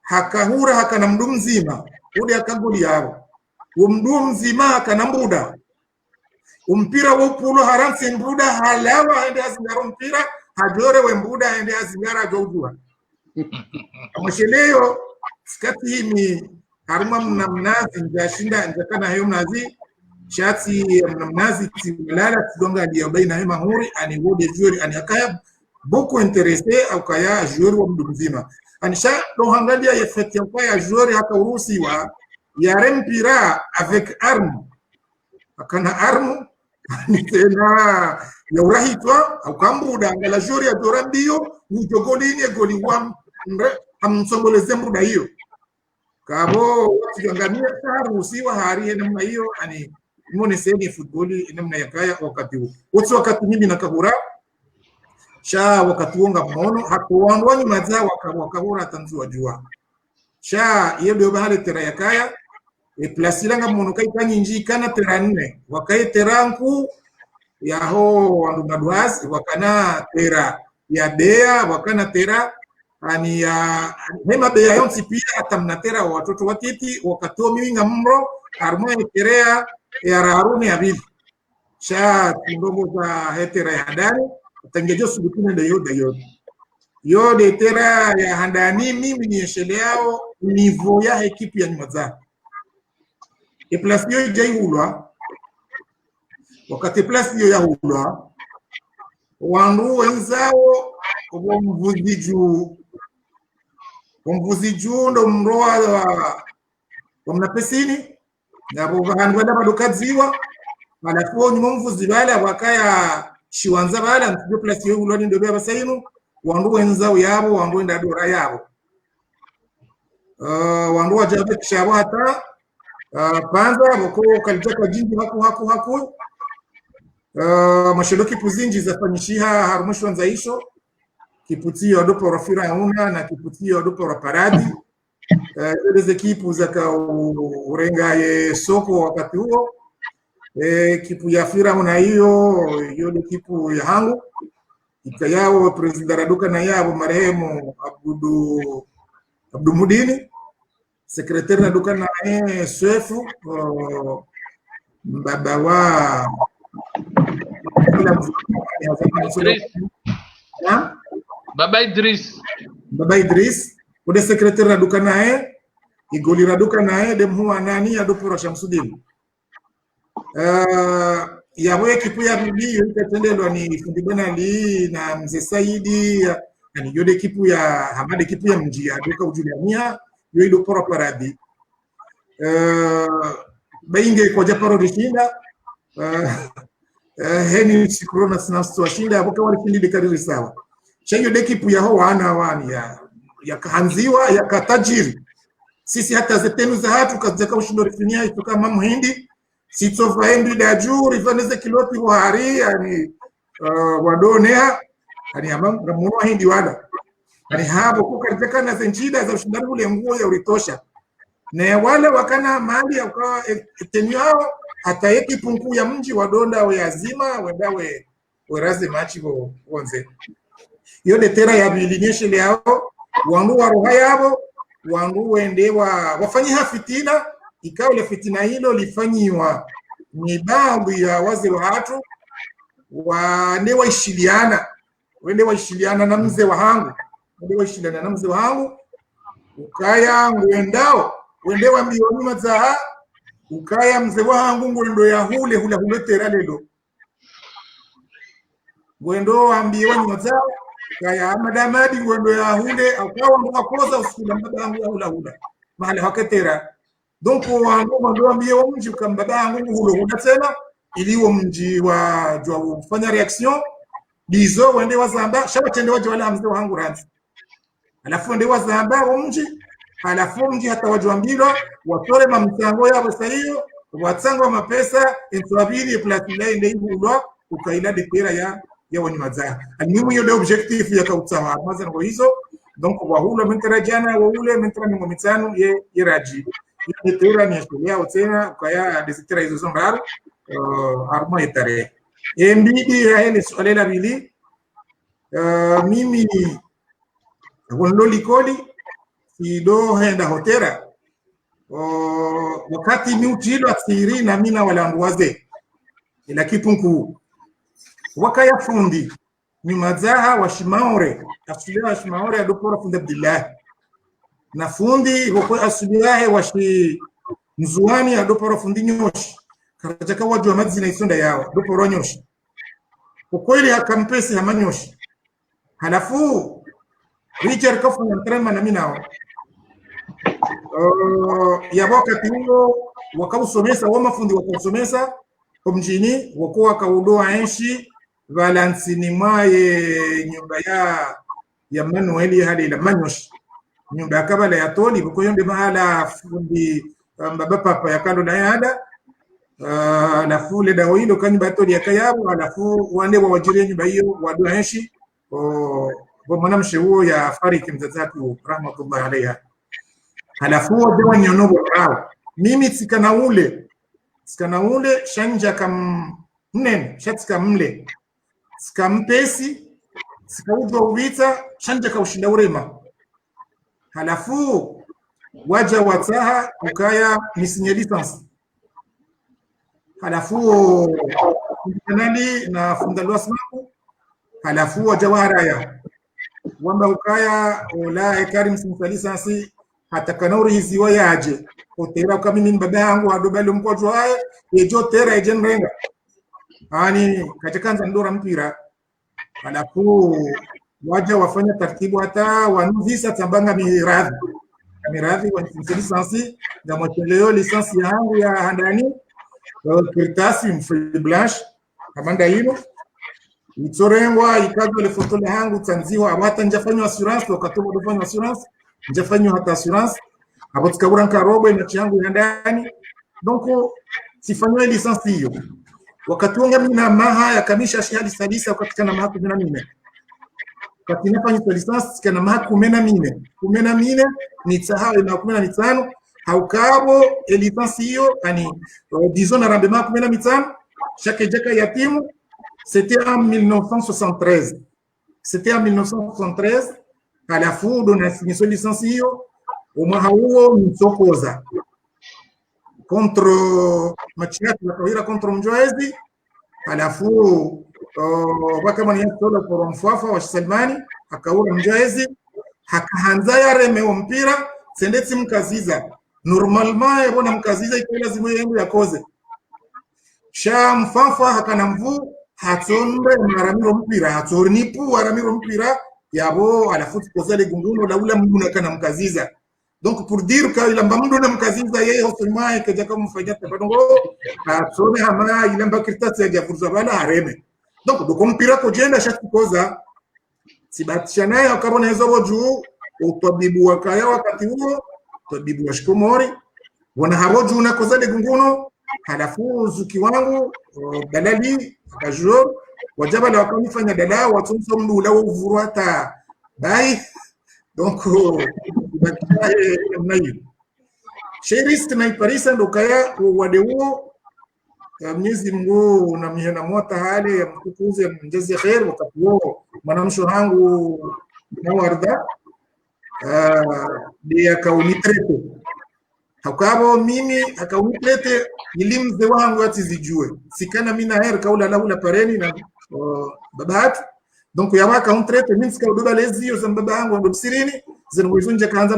hakahura hakana mdu mzima udi akaguli yao umdu mzima hakana mbuda umpira wopulo haransi mbuda halawa ende azingaro mpira hajore we mbuda ende azingara jojua amasheleyo skati himi haruma mnamnazi njashinda njakana hayo mnazi shati mnamnazi tilala tidonga dia baina hema huri ani wode juri ani akaya beaucoup intéressé au kaya joueur wa mdu mzima anisha do hangalia yefeti kwa ya joueur haka urusi wa ya rempira avec arme akana arme ni tena ya urahitwa au kambuda ngala joueur ya dorambio ni jogolini goli wa amsongoleze mbuda hiyo kabo tujangamia harusi wa hari namna hiyo ani ngone seni football namna yakaya wakati huo wote wakati mimi nakahura sha wakati wonga mono hakuwanwani maza wakahura tanzua jua sha yebo bahale tera yakaya e plasilanga mono kai kanyinji kana tera 4 wakai teranku yaho wandu madwazi wakana tera ya dea wakana tera ani ya hema bea yonsi pia atamnatera watoto watiti wakatoa miwinga mro armo ekerea ya raruni abili sha ndongo za hetera ya handani tangejo subutune de yode tera ya handani mimi niesheleao niveau ya ekipi ya nyumaza e place yo jai hulwa wakati place yo ya hulwa wandu wenzao Omvuzi juu ndo mroa wa mnapesini ngabo bahangwenda badukaziwa alafu nyuma mvuzi bala wakaya shiwanza bala ndio place yo uloni ndo baba sainu wandu wenzao yabo wandu enda dora yabo wandu wajabe kishabo hata panza boko kalijaka jingi haku mashidoki puzinji zafanyishiha harumishwa nzaisho kiputio dopo rafira yauna na kiputio dopo raparadi zile ekipu zaka urenga ye soko wakati huo kipu ya fira una hiyo kipu ya hangu ikayao president raduka na yabo marehemu Abdu Mudini secretary raduka na Swefu baba wa Baba Idris ode secretary raduka nae igoli raduka nae demhuwa nani adopora Shamsuddin yawe ekipu ya bibi itatendelwa ni Fundibana Ali na Mzee Saidi na yode ekipu ya Hamad ekipu ya Mjia aduka ujuliania yo idopora paradi bainge kwa japaro rishinda heni sikrona sinasto washinda hapo wale kindi kariri sawa chanyo dekipu ya hoa ana wani ya kahanziwa ya katajiri sisi hata zetenu za hatu kazaka ushindo rifinia itoka mamu hindi sitofa endi da juu rifaneze kiloti wahari yani wadonea yani ramunua hindi wada yani hapo kukalizaka na zenchida za ushindani ule nguo ya ulitosha na wale wakana mali ya ukawa tenyo hao hata ekipu mkuu ya mji wadonda we azima wendawe weraze machi wonze yode tera ya bilinyeshe leo wangu wa roha yabo wangu wende wafanyiha fitina ikawa ile fitina hilo lifanyiwa ni baadhi ya wazee wa hatu wende waishiliana na mzee wa hangu ukaya ngwendao wende wa milioni mazaha ukaya mzee wa hangu ngwendo ya hule tera lelo ngwendo ambiwa nyoza kaya madamadi ngwendo ya hule akawa ndo akoza usikula mbabangu ya hula mahali haketera donc wangu ndo ambiwa mji ukambabangu hula tena iliwo mji wa jwa kufanya reaction bizo wende wazamba shaba tende waje wala mzee wangu ranzi alafu wende wazamba mji alafu mji hata wajwambilo watore mamtango yabo sahiyo watsango mapesa entwabili platila inde hula ukaila dekera ya wanyamaza alimu hiyo ndio objective ya kautsawa maza ngo hizo donc wahula mentera jana wahule mentera mingo mitano ye raji ni tura ni shule tena kwa ya desitera hizo zongaru armo etare mbidi ya ile swala la bili mimi Wonlo likoli si do henda hotera wakati miutilo asiri na mina walandu waze ila kipunku wakaya fundi nyumazaha wa shimaore asulia wa shimaore adopora fundi Abdullah na fundi wako asulia wa shi mzuani adopora fundi nyoshi kajaka wajua madzi na isonda yao adopora nyoshi ukweli akampesi hamanyoshi halafu Richard kafanya mtrema na minao ya wakati huo wakausomesa wa mafundi wakausomesa kumjini wako wakaudoa enshi valansini mwaye nyumba ya Manueli hadi la Manyosh nyumba kabala ya Toli bako yonde mahala fundi baba papa ya kando na yada na fule da wilo kanyumba ya Toli ya kayabu alafu wande wa wajiri nyumba hiyo wadoa enshi kwa mwanamshe huo ya fariki mzazatu rahmatullah alayha. Halafu wadewa nyonobo rao mimi sikana ule shanja kam mnen shatika mle sikampesi sikaudwa uvita shanja kaushinda urema. Halafu waja wataha ukaya misinye lisansi. Halafu kanali na fundalua smaku. Halafu waja waraya wamba ukaya ola ekari msinye lisansi hata kanauri hizi wayaje otera kama mimi baba yangu adobalo mkojo haya yejo tera ejenrenga ani katekanza ndora mpira alafu waja wafanya taratibu hata wanuvisa tambanga miradhi wa lisansi na mcheleo lisansi yangu ya handani kirtasi mfri blanche amanda hilo itorengwa ikazo le foto le hangu tanziwa abata njafanywa assurance wakatobo dofanywa assurance njafanywa hata assurance abotika uranka robo na changu ya ndani donc sifanywe lisansi hiyo wakati wangu mimi na maha ya kamisha shahadi sadisa wakati kana maha 14 wakati nafanya lisansi kana maha 14 ni tahawe na 15 haukabo lisansi hiyo ani disons na rendement 15 chaque jaka ya timu. C'était en 1973. C'était en 1973 à la fois de la signature licenciée au Mahauo Msokoza contre Machiat la Kawira contre Mjoezi à la fois wakamani yasola kwa mfafa wa Salmani akaura Mjoezi hakaanza yare mpira sendeti mkaziza normalement yabona mkaziza iko lazima yangu yakoze sha mfafa hakana mvu hatonde maramiro mpira hatornipu aramiro mpira yabo alafuti kozale gunguno la ula mbuna kana mkaziza donc pour dire que ilamba mbuna mkaziza yeye hosema kaja kama mfanya tabadongo hatone hama ilamba kirtasi ya furza bala hareme donc doko mpira ko jenda shati koza sibatisha naye akabona hizo boju utabibu wakaya wakati huo utabibu wa shikomori wana haboju na kozale gunguno halafu zuki wangu dalali akajua wajaba la wakanifanya dada watunso mdu ula uvurata bai donc bakiaye mnayo sherist na iparisa ndo kaya wadeuo Mwenyezi Mungu na mihena mwata hali ya mkukuzi ya mjezi khair wakati huo mwanamsho hangu Mawarda dia kaunitrete hakabo mimi akaunitrete ilimze wangu ati zijue sikana mimi na her kaula la ula pareni na babatu donc yawaka unitrete mimi sikaudoba lezio za baba yangu ndo msirini zinawezunja kaanza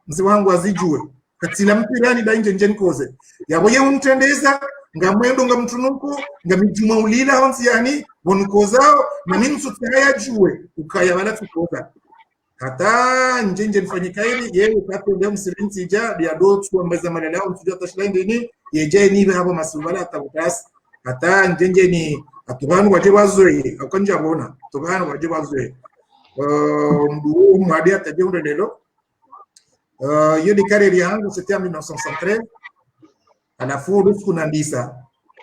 mzee wangu azijue katila mpirani dainje njeni koze yabo ye untendeza ngamwendo ngamtunuko ngamijuma ulila onsi yani wonukozao na mimi sutaya jue ukaya wala tukoza hata njenje mfanyika hili yeye kapo ndio msirinzi ja dia dotu ambaza malala untuja tashlinde ni yeje ni hapo masubala atabutas hata njenje ni atubanu waje wazoe akanja bona tubanu waje wazoe mdu mwadi atajeunda lelo hiyo ni carrière yangu c'était en 1973 à la fois de kunandisa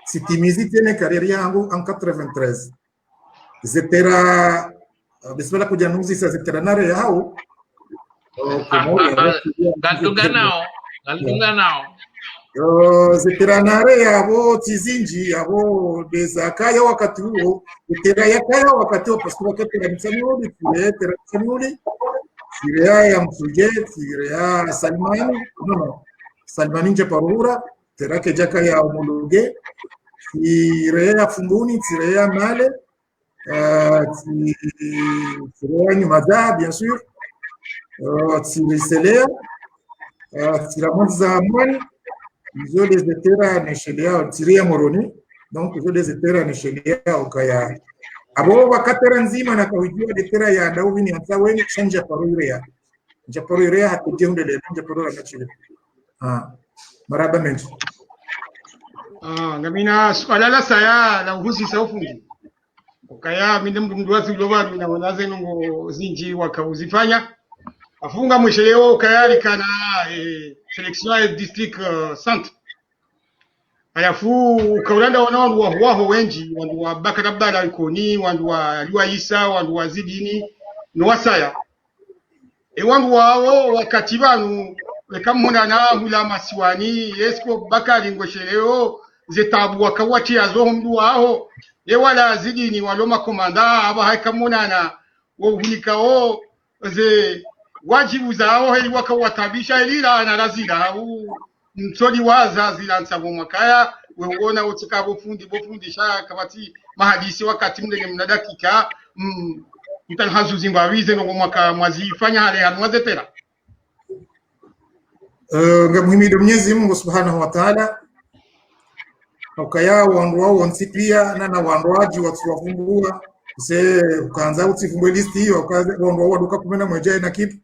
sitimizi tena carrière yangu en 93 zetera bismillah kujanuzi sa zetera nare yao galtunga nao zetera nare yabo tizinji yabo bezakaya wakati huo zetera yakaya wakati huo parce que wakati la msamiuli tera msamiuli Sirea ya Msuge, Sirea Salmani, no, Salmani nje parura, terake jaka ya Omuluge, Sirea Funguni, Sirea Male, Sirea Nyumaza, bien sûr, Siria Siramonza Mwani, ils ont des étera neshelia, Siria Moroni, donc ils ont des étera neshelia okaya. Abo wakatera nzima na kawijua detera ya dawi ni hata weni chanja paruirea. Chanja paruirea hatujende le chanja parura kachile. Maraba menji. Ngamina swala la saya la uhusi saufundi. Ukaya minde mduwazi uloba mina wanaze nungo zinji wakauzifanya. Afunga mwisheleo ukaya likana selection ya district centre. Alafu ukaulanda wanao waho wenji wandu wa Bakarabala ikoni wandu wa Liwa Isa wandu wa Zidini no wasaya wandu wao wakati banu kamuna na hula masiwani esko Bakari ngosheleo zetabu wakawati azo mdu wao wala Zidini waloma komanda aba haikamuna na wohulikao ze wajibu zao heli wakawatabisha elira na razira au msoli waza zilansa bomakaya weona utika bofundi sha kabati mahadisi wakati mle mna dakika mtanhazu Zimbabwe no mwaka mwazifanya hale hanwazetera ngamuhimido Mwenyezi Mungu Subhanahu wa Ta'ala ukaya wandu wao wansipia na wanduaji watuwafungua se ukaanza utifumbwe listi hiyo ukaanza wandu wao duka kumena mwejae na kitu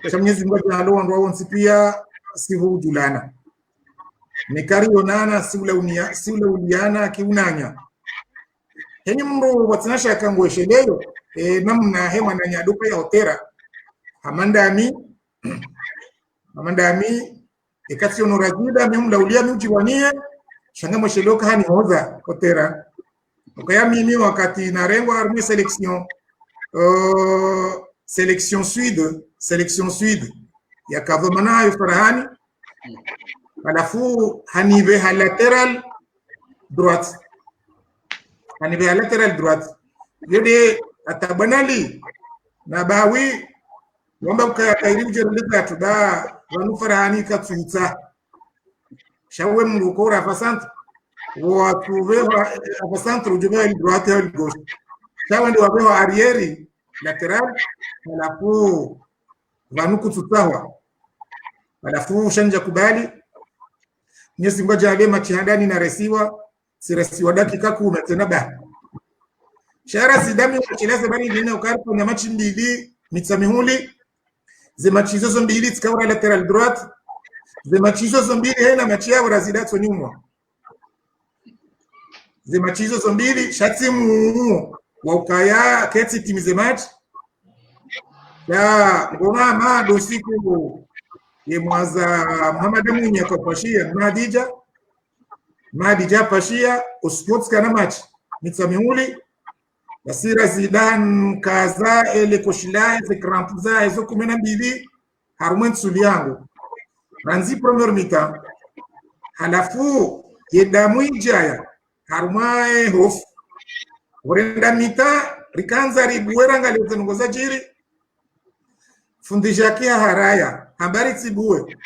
kwa Mwenyezi Mungu analo wandu wao wansipia sivu julana nikari onana siule uliana kiunanya henye mndu watinasha kangweshe leo namna hema na nyaduka ya otera amandami ekati onorazida mimla ulia mjiwanie shanga mwesheloka hani hoza otera okaya mimi wakati narengo arme selection sud ya kavomana yo farahani alafu hanibe lateral droite yode atabanali na bawi wamba kairibu jereleka tuda wanu farahani katsuta shawe mlukora afasante watuvewa afasante ujumea droite au gauche shawe ndio wabewa arrière lateral alafu wanu kututawa alafu shanja kubali Mwenyezi Mungu ajalie machihandani na resiwa dakika 10 tena ba shara sidami chileza bali lina ukaripo na machi mbili mitsamihuli ze machizo zo mbili tikaura lateral droite ze machizo zo mbili hena machi yao razidato nyuma ze machizo zo mbili shatimu wa ukaya keti timize match ya ngoma ma dosiku ye mwaza Muhammad Munya kwa pashia Madija pashia uskotska na match mitsamihuli Basira Zidane kaza ele koshila ze krampuza ezo 12 harumwen suliangu ranzi premier mi-temps halafu yedamu ijaya harumwae hofu urenda mita rikanza ribuera ngalete ngoza jiri fundisha kia haraya habari tibuwe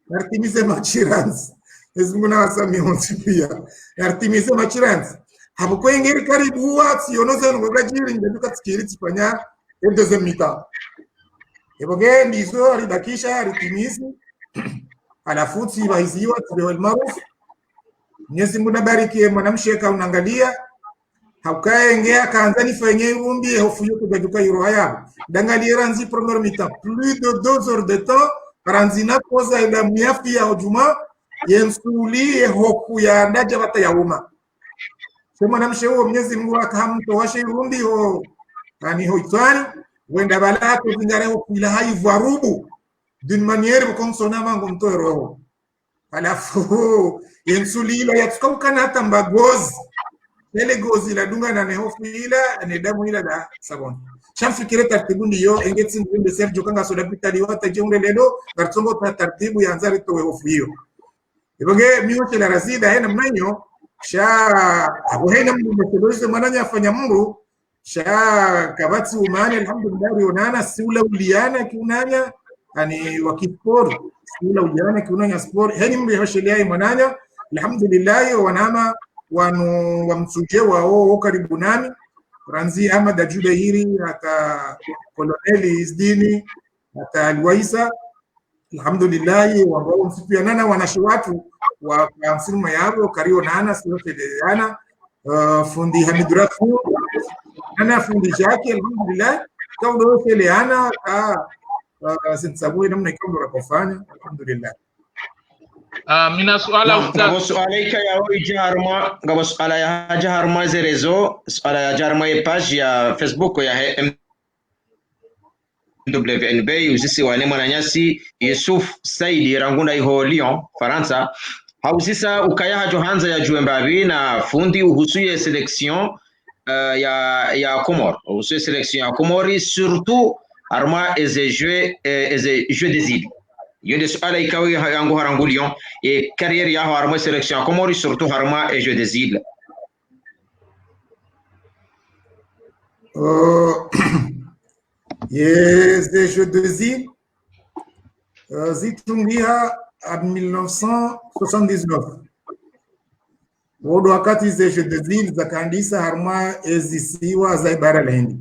nartimize machiranzi ezimuna wasami honsi pia nartimize machiranzi hapo ingeri karibu wati yonoza ngoza jiri ndeduka tikiri tipanya deuxième mi-temps eboge ndizo alibakisha ritimizi alafu tibahiziwa tibewa maarufu Mwenyezi Mungu nabariki mwanamsheka unaangalia haukae ngea kaanza nifanye umbi hofu yuko gaduka yoro haya dangalia ranzi premier mi-temps plus de 2 heures de temps ranzina koza ila miafi ya ujuma yensuli hofu ya ndaja bata ya uma sema namshewo Mwenyezi Mungu akamtowashe umbi ho ani hoitwani wenda balako zingare hofu ila haivarubu d'une manière consonnama ngomto roho alafu yensuli ila yatukana hata mbagozi Nele gozi la dunga na nehofu ila nedamu ila da sabon. Shamfikire tartibu ndiyo engeti ngumbe Sergio kanga soda pitali wata jeunde lelo gartongo ta tartibu ya nzari towe hofu hiyo. Iboge miyote la razida hena mnanyo sha abo hena mndu mteloise mananya afanya muru sha kabati umani alhamdulillah rionana siula uliana kiunanya ani wakisport siula uliana kiunanya sport hani mbe hoshelea mananya alhamdulillah wanama wanu wamsuje wao karibu nami Ranzi Ahmad Ajubeiri hata Koloneli Isdini hata Alwaisa alhamdulillah wao msipianana wanashi watu wa msimu yao kario nana sio fedana fundi Hamid Rafu ana fundi yake alhamdulillah kaudo feleana sinsabu namna kama kufanya alhamdulillah. Mina suala ustaz sualaika ya jarma ngabo suala ya jarma zerezo suala ya jarma ya page ya Facebook ya MWNB usisi wa Nemana Nyasi Yusuf Saidi Rangunda iho Lyon Faransa hausisa ukaya Johanza ya Juembabi na fundi uhusuye selection ya Comore uhusuye selection ya Comore surtout arma eze jeu des îles yende suala ikawi yangu harangu Lyon et carrière ya arma selection ya Comore surtout arma et jeu des îles. Yes, des jeux des îles zitungia en 1979 wodo wakati ze jeux des îles zakandisa harma ezisiwa za ibara la Hindi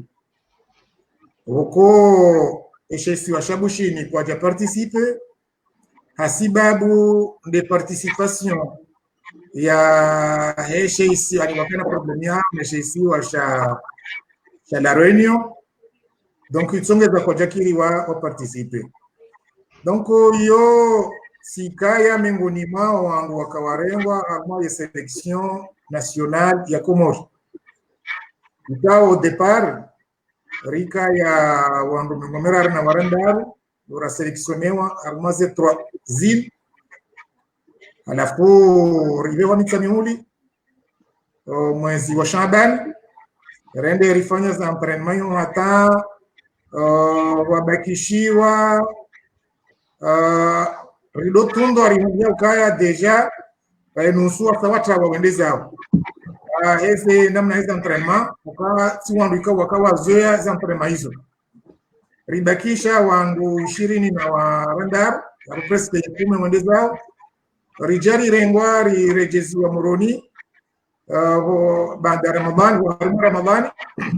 woko eshesi wa shabushini kwa ja participer hasibabu de participation ya eshesi aliwakana problem ya eshesi wa sha la Réunion donc itsongeza kwa jakiri wa participer donc yo sikaya miongoni mwao wangu wakawarengwa arma ya selection nationale ya Comores ikawa au départ rika ya wandu mingomera na warandari ura selectionnewa arma ze 3 îles alafu rivewa mitamiuli mwezi wa Shaban rende rifanya za entraînement hata wabakishiwa rido tundo alimudia ukaya deja nusu afawata wawendezi hao ese namna hizo entraînement ukawa si wandu wakawa zoea za entraînement hizo ribakisha wandu 20 na warandar presque 10 wendezi hao rijari rengwa rirejezi wa Moroni baada Ramadhani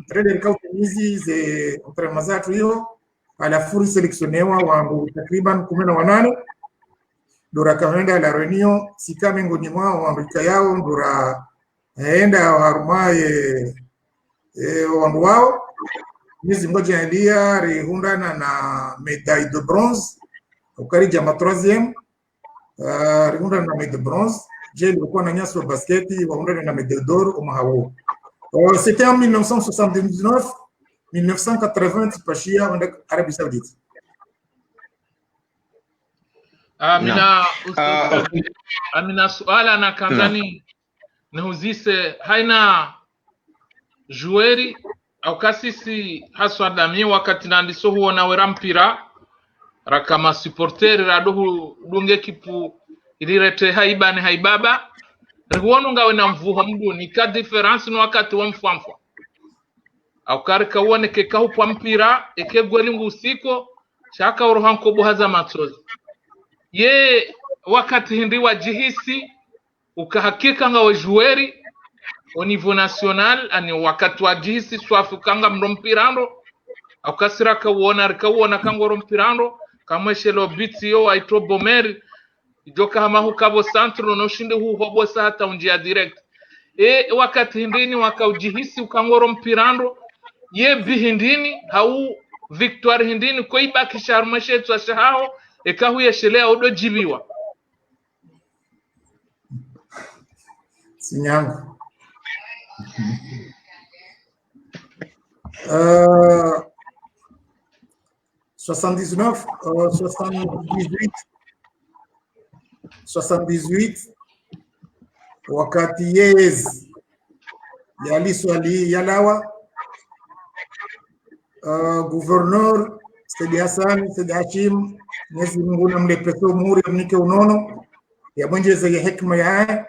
rede rikautimizi ze entraînement zatu hiyo alafu selectionnewa wangu takriban 18 dora kaenda la Réunion sika miongoni mwao wangu yao dora aenda harumaye wangu wao miezi moja ndia rihundana na médaille de bronze ukarija ma 3e rihundana na médaille de bronze j'ai le quoi nanya sur basket wahundana na médaille d'or au Mahawo. C'était en 1979 1980 pashia en Arabie Saoudite. Amina suala na kanzani nihuzise haina jueri au kasisi haswa dami wakati nandiso huo na wera mpira rakama supporter radohu dunge kipu ilirete haibani haibaba riguonu ngawe na mvuha mdu ni ka difference no wakati wa mfamfwa au karika uone keka hupa mpira eke gwelingu usiko shaka urohanko buhaza matozi ye wakati hindi wajihisi ukahakika ngawe jueri au niveau national ani wakati wajihisi swafu kanga mrompirando au kasira uona kangoro mpirando kamweshelo biti yo aito bomeri ijoka hama hukabo centro no shinde huho hata unjia direct wakati hindini wakaujihisi ukangoro mpirando ye bihindini hau victoire hindini ko ibaki sharmashe twashahao ekahu yeshelea odo jibiwa sinyangu 78 wakati yes yaliswali yalawa gouverneur Sidi Hassan Sidi Hashim Mwenyezi Mungu namlepeto muri mnike unono ya mwenjeze ya hekima ya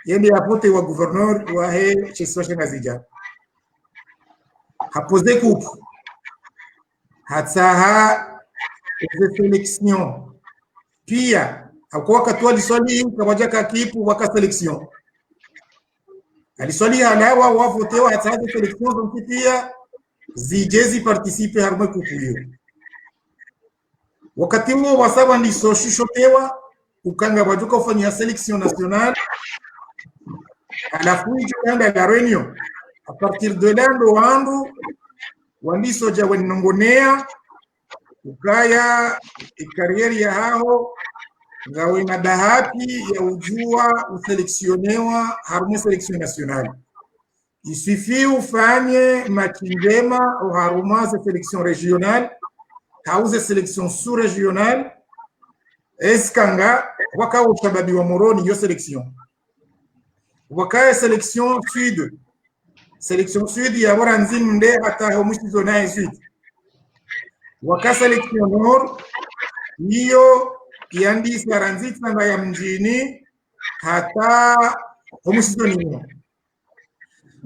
yende apote wa gouverneur wa he chisoshe nazija hapoze coupe hatsaha selection pia hakuwa wakati aliswali kawaja kakipu waka selection aliswali halawa wavotewa hatsaha selection zonkitia zijezi participe harma coupe hiyo wakati huo wasaba ndisoshishotewa ukanga bajuka ufanya selection nationale alafu ikaenda la réunion a partir de là ndo wandu wandisoja wenongonea ukaya ikarieri ya hao ngawe na bahati ya ujua useleksionewa haruma selection nationale isufi ufanye machi njema au haruma selection régionale hauze selection sous-régionale eskanga waka ushababi wa moroni yo selection wakaya selection sud ya bora nzimu nde hata homushizo naye sud waka selection nord hiyo yandi saranzita na ya mjini hata homushizo nino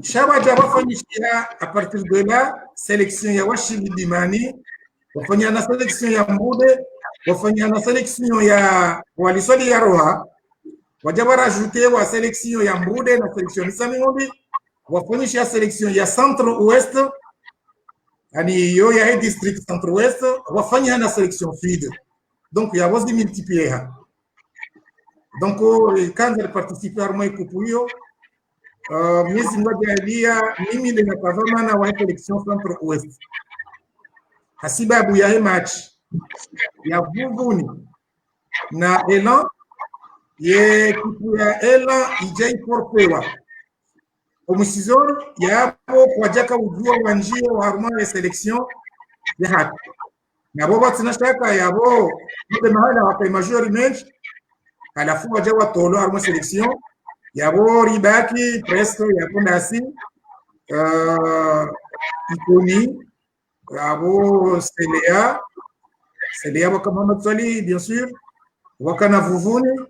shaba jaba fanyishia a partir de là selection ya washili dimani wafanya na selection ya mbude wafanya na selection ya walisoli ya roha wajaba rajouter wa selection ya mbude na selection samingombi wafanyisha selection ya centre ouest ani yo ya district centre ouest wafanya na selection sud donc ya was multiplier donc quand elle participe à moi kupuyo miezi moja ilia mimi ndio nakavama na wa selection centre ouest hasibabu ya match ya Vuvuni na Elan ye kipu ya Elan ijai porpewa omusizoro yapo kwa jaka ujua wanjio wa haruma ya selection ya haki na boba tunashaka yabo nde mahala waka majori mench alafu wajawa tolo haruma selection yabo ribaki presto yabo ndasi ikoni yabo Selea waka Mohamed Swali bien sûr waka na Vuvuni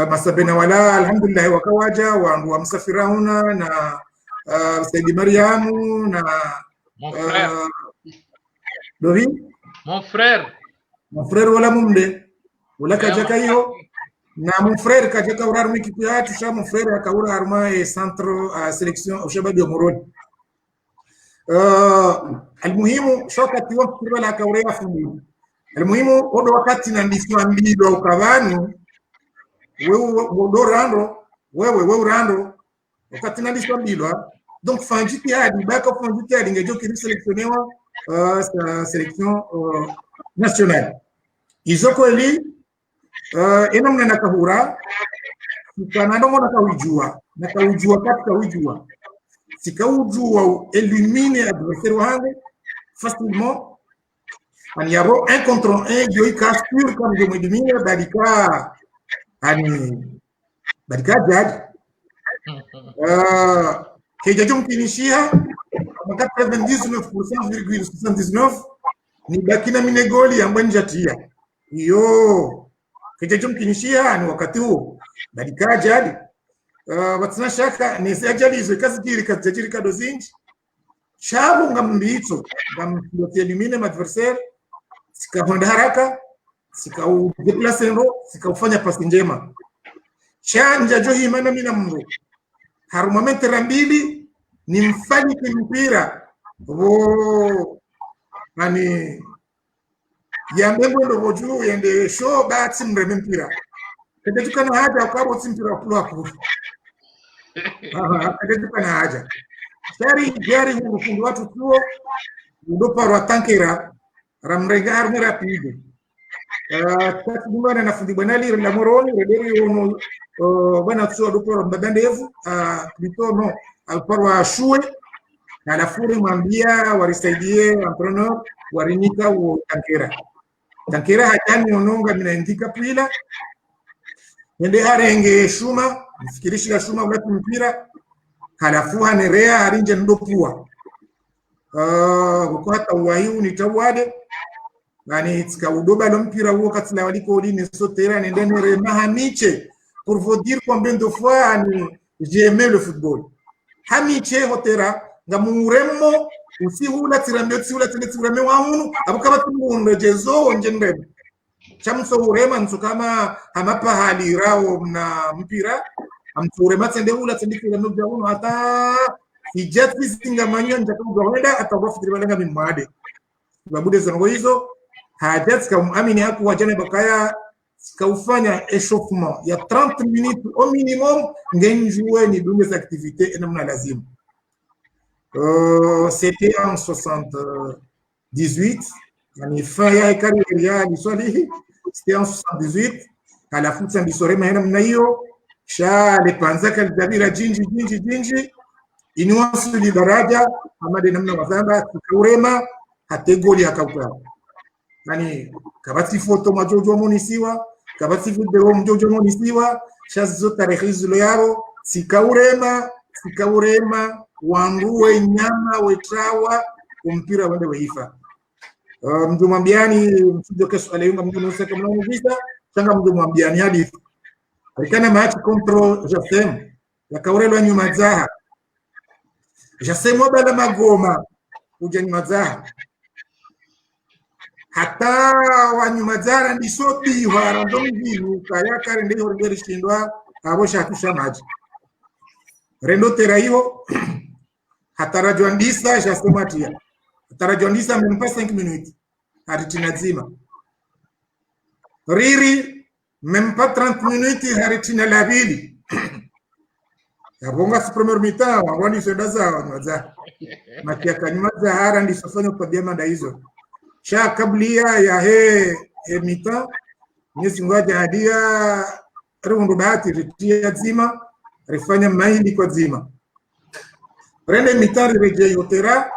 masabena wala alhamdulillah wakawaja wa msafirahuna na Saidi Mariamu na mon frère wala mumde wala kajaka hiyo na mon frère kajaka urar miki kuyatu sha mon frère akaura arma e centre selection au shababi ya Moroni almuhimu shokati wa kirwa la kaurea fundi almuhimu odo wakati na ndiswa mbido ukavanu wewe urando wakati na ndiswa mbido donc fanjiti hadi baka fanjiti hadi ngejo kiri selectionnewa sa selection nationale izoko eli ena mna kahura kana ndo mona kawijua na kawijua katika wijua sikaujua éliminer adversaire wangu facilement ani yabo 1 contre 1 yo ikastur comme je me dis badika jaji kejajum kinishia mwaka 99.79 ni bakina minegoli ya mbanjatia iyo kejajum kinishia ni wakati huo badika jaji batsina shaka nese ajali izo ikazikiri kazajiri kadozinji shabu ngambitso ngamlotelimine adversaire sikahonda haraka sikau deplacer ndo sikaufanya pasi njema chanja jo himana mina mndo haruma metra mbili ni mfanye mpira wo ani yambengo ndo boju yende show bati mreme mpira kende tukana haja kwa boti mpira kwa hapo kende tukana haja gari huko watu tuo ndo para tankera ramregar ni rapido tatu bwana na fundi bwana lire la moroni rederi ono bwana tuo ndo para mbadandevu plutôt non alparwa shue na la furi mwambia warisaidie entrepreneur warinika wa tankera hatani ononga minaindika pila nende harenge shuma mfikirishi shuma watu mpira halafu hanerea harinje ndopua kwa hata wahiu ni tawade nani tika udoba lo mpira huo katila waliko lini sotera nende nere mahamiche pour vous dire combien de fois j'ai aimé le football hamiche hotera ngamuremo usihula tirambe waunu abukaba tumundo jezo njengrebe chamso urema nsukama amapa halirao na mpira amturema tsende hula tsende tirambe waunu hata ijati singa manyo njakugawenda atabafikiri balenga mimade babude zango hizo hajat amini hapo wajane bakaya kaufanya échauffement ya 30 minutes au minimum ngenjue ni dunge za activité enamna lazima. C'était en 78, yani fin ya carrière ya Liswali, c'était en 78 à la foot sambisore mahena mnayo sha le panzaka lidabira jinji inuansu li daraja amade namna wazamba kuurema hate goli akauka. Yani kabati foto majojo monisiwa kabati video mjojo monisiwa shazo tarehe zilo yaro sikaurema wanguwe nyama wetrawa kumpira wende weifa mdu mwambiani msujo kesho aliyunga mdu nuseka mnamo visa changa mdu mwambiani hadithi alikana maachi kontro jasem ya kaurelo nyuma zaha jasem wabala magoma uja nyuma zaha hata wanyuma zara ndisobi warandongi kaya kare ndi horgeri shindwa abo shakusha maji rendo tera hiyo hata rajoandisa jasematia hata rajoandisa mempa 5 minutes hadi tinazima riri mempa 30 minutes hadi tinalabili yabonga si premier mita wangoni sedaza wanaza makia kanyuma zahara ndisofanya kwa biama da hizo sha kablia ya he mita nyesi ngoja hadia rundo bahati ritia zima rifanya mahindi kwa zima rende mitari reje yotera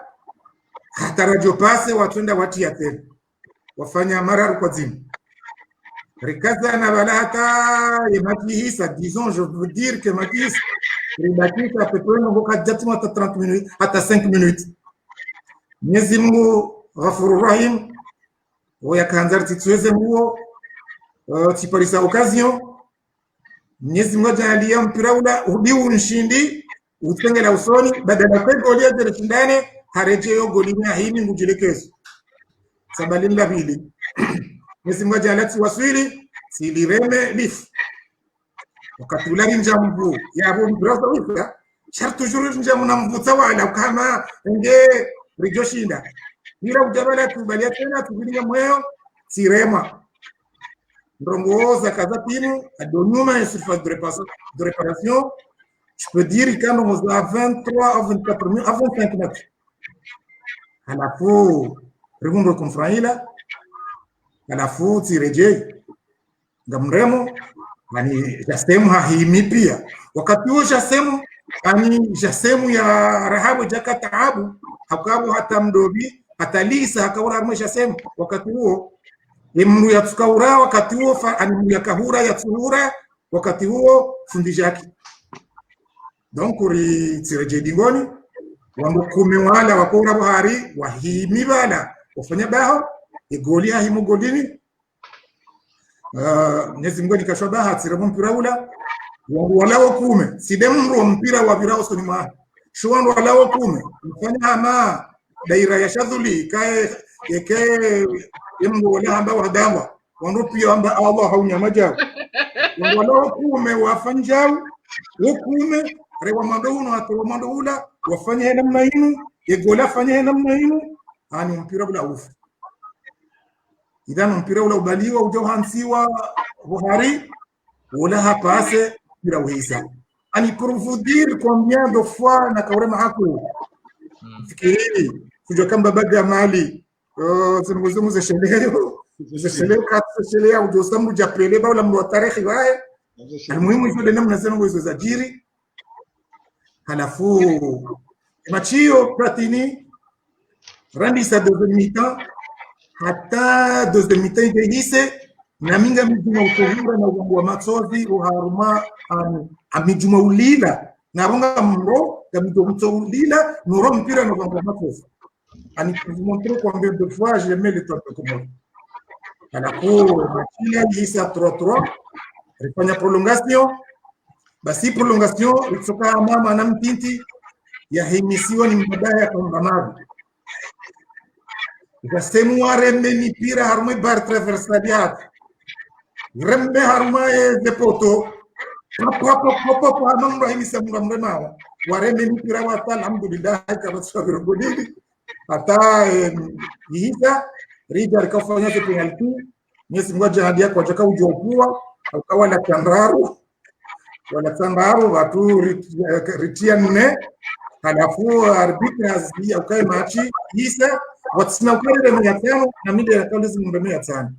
hatarajo pase watunda wati ya tena wafanya mararu kwa zima rikaza na wala hata yemati hisa disons je veux dire que matis ribatita petreno boka jatima hata 30 minutes hata 5 minutes Mwenyezi Mungu Ghafurur Rahim oya kanzar tituweze muo tiparisa occasion Mwenyezi Mungu ajalia mpira ula ubiu nshindi utengela usoni badala kwa goli ya zile shindane hareje yo goli na hini ngujilekezo sabalini la pili Mwenyezi Mungu ajalia waswili silireme lif wakati ula njambu ya abo mpira wifika shartu juru njamu na mvuta wala kama nge rijoshinda bila ujabala tubalia tena tubilinga moyo sirema ndrongoza kaza timu adonyuma ya surface de réparation je peux dire quand on a 23 à 24 minutes avant 5 matchs alafu rivundo kumfraila alafu tireje ngamremo yani jasemu hahimi pia wakati huo jasemu yani jasemu ya rahabu jaka taabu hakabu hata mdobi hata lisa hakaura harmesha semu wakati huo Imu ya tukaura wakati huo animu ya kahura ya tuhura wakati huo fundijaki donc uri tireje dingoni wamukume wala wakora buhari wahimi bala wafanya baho igoli ahimu golini Mwenyezi Mungu nikashobaha tiremo mpira ula wala wakume sidemro mpira wa virao soni ma shwandu wala wakume mfanya ama daira ya shadhuli kae yeke yembo wala hamba wadawa wanopia hamba Allah haunya majao wala kume wafanjao wakume rewa mandono atwa mandoula wafanye namna hino yegola fanye namna hino ani mpira bila ufu idhan mpira ula ubaliwa ujohansiwa Buhari wala hapase bila uhisa ani pour vous dire combien de fois na kaurema hako fikiri kujua kamba baga mali zunguzungu za sheleo kata sheleo au dosamu japele ba wala mwa tarehe wae muhimu hizo namna zenu hizo za jiri halafu machio Platini randi sa deuxième mi-temps hata deuxième mi-temps ingehise na minga mijuma utohura na wa matsozi uharuma amijuma ulila na bonga mro ya mijuma ulila noro mpira na bonga matsozi ani vous montrer combien de fois j'aimais le top comme à la cour machia hisa 3-3 rifanya prolongation basi prolongation itoka mama na mtinti ya himisiwa ni mbadaya kwa mbamavu ikasemu warembe mipira harumwe bar traversaliat rembe harumwe depoto papa hamamro himisa mremao warembe mipira wa alhamdulillah kama sabir godini hata hisa rija kafanya penalty Mwenyezi Mungu jihadi yako ataka ujopua ukawa na tandaru watu ritia nne halafu arbitra azia ukae machi hisa watsina ukale mia tano na mide ya kauli mia tano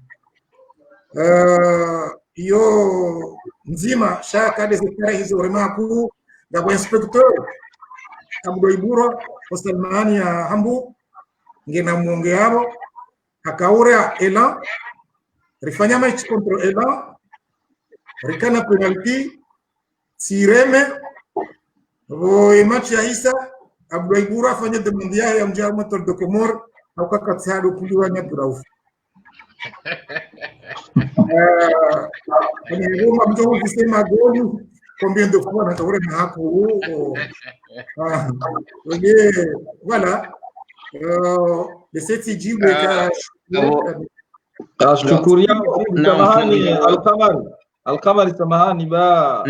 iyo nzima shaka de sekta hizo remaku na kwa inspector Abdul Iburo Ostalmani ya Hambu ngena muonge hapo akaura Elan rifanya match contra Elan rikana penalty sireme match ya Isa Abdul Iburo afanya demandia ya mjama Etoile de Comores au kakatsado kuliwanya Brauf Roma mtu kusema goli combien de fois nataure na hapo voilà le CTG Shukuria samahani Alkamari samahani ba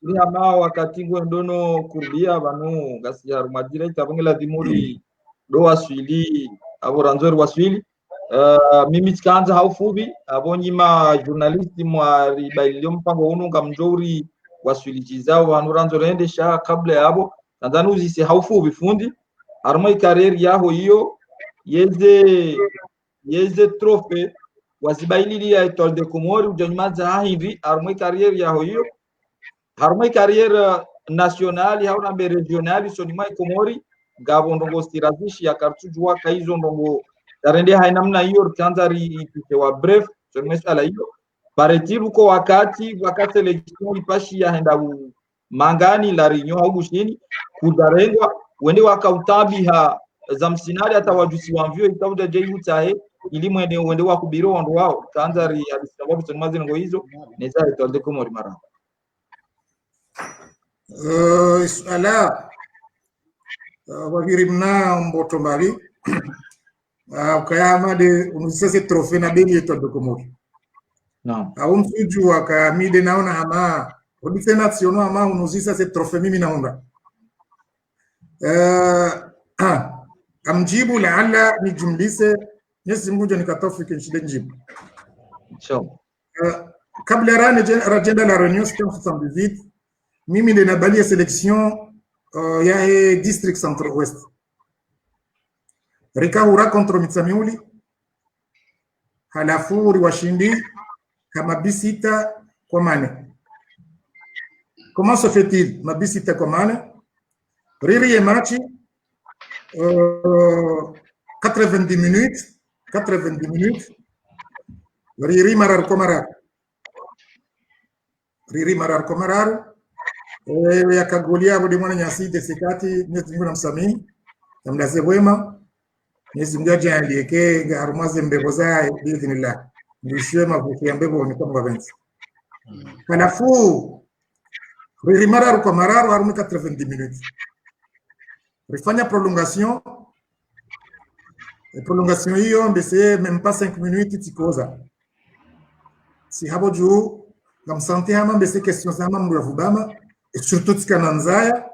ni ama wakati ndono kurbia banu gasi ya rumajira itabongela dimuri do waswili aboranzori waswili mimi tikaanza haufubi abonyima journalisti mwari bailio mpango unu ngamjori waswili zao wanuranzo rendesha kabla yabo nadhani uzisi haufubi fundi armai career yaho hiyo yeze trofe wazibailili ya Etoile de Comores ujanymaza hivi armai career yaho hiyo armai career nationali hauna be regionali sonimai Comori gabo ndongo stirazishi ya kartujwa kaizo ndongo darende hainamna hiyo tanzari ipitewa bref sur mesala hiyo paretiru ko wakati selection ipashi ya henda mangani la rinyo au bushini kudarengwa wende wakautabiha za msinari hata wajusi wamvyo itauda jeyu tahe ili mwende wende wakubiro wando wao tanzari alisababu tumazi ngo hizo neza Etoile de Comores mara ala wakirimna mboto mbali ukayama de unusese trofe na beli Etoile de Comores naam au msuju wakamide naona hama odise nationo hama unusisa se trofe mimi naunda amjibu laala nijumlise Mwenyezi Mungu nikatofike nshide njibu inshallah kabla rajenda la reunion 78 mimi ndio nabalia selection ya district centre ouest Rikahura contre Mitsamiuli halafu washindi kama bisita kwa mane. Comment se fait-il mabisita kwa mane? Riri machi 90 minutes Riri marar komarar yakagolia bodi mwana nyasi desekati Mwenyezi Mungu namsamii namlaze wema Mwenyezi Mungu ajalie garumaze mbego zae biidhnillah ndishwe mavuki ya mbego ni kama benzi halafu Riri marar komarar harume 90 minutes rifanya prolongation hiyo mbese même pas 5 minutes tikoza si habo juu ngamsante hama mbese question zama mru yavubama et surtout tikananzaya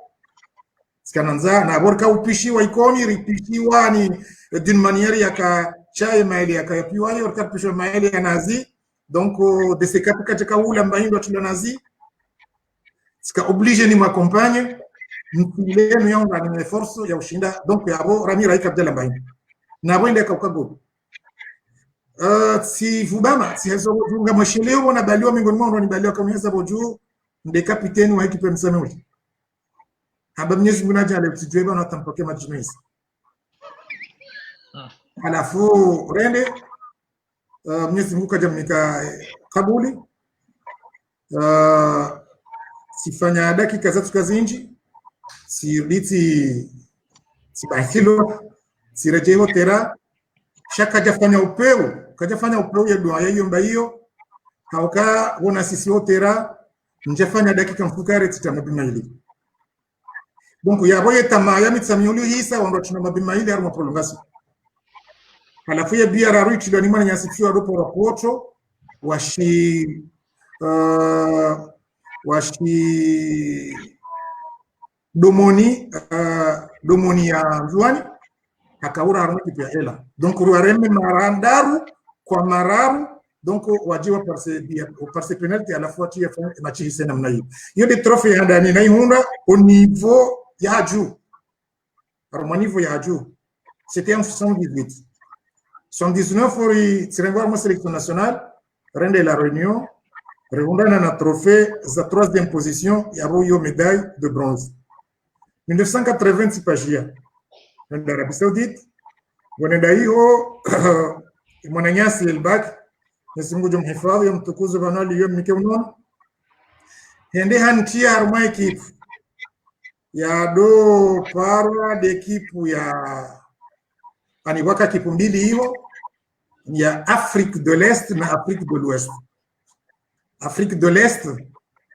na borka upishi wa ikoni ripishiwa ni d'une manière yaka chai maili yaka yapiwa ni orka pisho maili ya nazi donc de ces quatre katika ula mbahindo tula nazi sika oblige ni m'accompagne mfile ni yanga ni force ya ushinda donc yabo Ramira ikabdela mbahindo na wende kaukago si vubama si hazo vunga msheleo na baliwa miongoni mwao ni baliwa kama hizo boju nde kapiteni wa equipe msamuli haba Mwenyezi Mungu ajale tujue na tampokea majinisi halafu rende Mwenyezi Mungu kajamnika kabuli sifanya dakika za tukazinji si biti sibahilo sirejeo tera shaka kajafanya upeo ya dua hiyo mba hiyo hauka wona sisi otera njafanya dakika mfukare titamabima hili donc yaboye tama ya Mitsamiuli hisa wando tuna mabima hili haruma prolongation halafu ya biara richi do ni mana nyasifiwa dopo rapoto washi domoni ya Mzwani akaura harma kipi ya hela donc ruareme marandaru kwa mararu donc wajiwa parse penalty alafu ati ya machi hisena mna hiyo de trophée ya ndani na ihunda au niveau ya juu au niveau ya juu c'était en 78 79 ori tirengwa ma sélection nationale rende la réunion rehundana na trophée za 3e position ya royo médaille de bronze 1980 sipajia ndio Arabie Saoudite wanaenda hiyo mwananyasi elbak nasimungu jumhifadhi ya mtukuzu banali yom mikeunon hende hantia harma equipe ya do parwa de equipe ya aniwaka kipu mbili hiyo ya Afrique de l'Est na Afrique de l'Ouest. Afrique de l'Est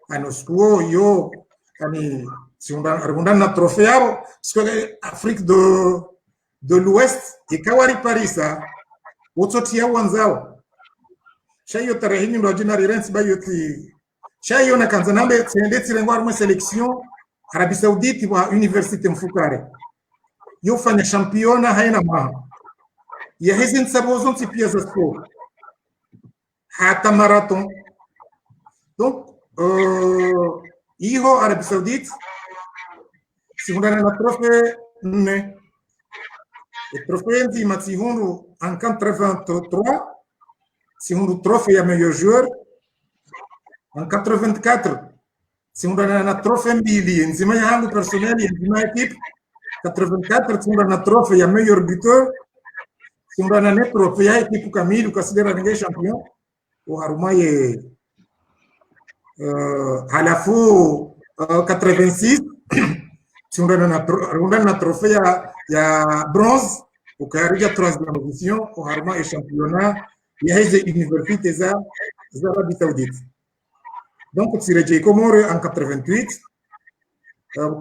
anoskuo yo ani siundana na trophée yao sikole Afrique de l'Ouest ikawari Parisa wototia wanzao shayo tarehini ndo jina rirensi bayoti shayo na kanzanambe tsende tirengwa mu selection Arabie Saoudite wa Université Mfukare yo fanya championa haina maha ya hizi nsabozo tipia za sport hata marathon donc hiyo Arabie Saoudite siundana na trophée ne trophée ndi matihundu en 83 siundu trophée ya meilleur joueur en 84 siundana na trophée mbili nzima yangu personnel nzima equipe 84 siundana na trophée ya meilleur buteur siundana na trophée ya equipe kamili ukasidera ninge champion uharumaye halafu 86 siundana na trophée ya bronze ukarija 3e position uharuma championnat ya hizi université za Arabie Saoudite donc tsireje Komoro en 88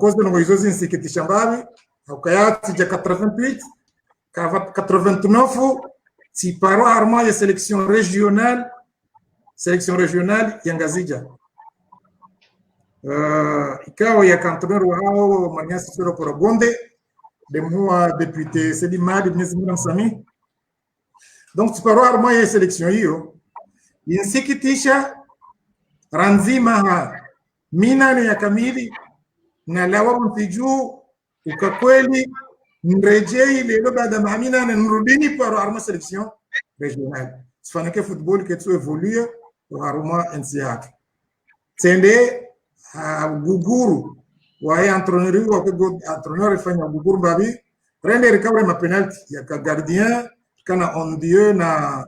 cause de hizo zinsikitisha mbavi ukayati ja 88 89 siparo harma ya sélection régionale ya Ngazija ikawa ya cantonero wao Manyasi Soro Porogonde de moi député Selimadi Mnezimuna Sami donc siparo harma ya sélection hiyo insikitisha ranzima minane ya kamili na lawa mtiju ukakweli mrejei lelo baada maamina na nurudini paro harma sélection régionale sifanike football ketu evolue haruma NCA tende guguru wa entraîneur wa ko entraîneur fanya guguru babi rende recover ma penalty ya gardien kana on dieu na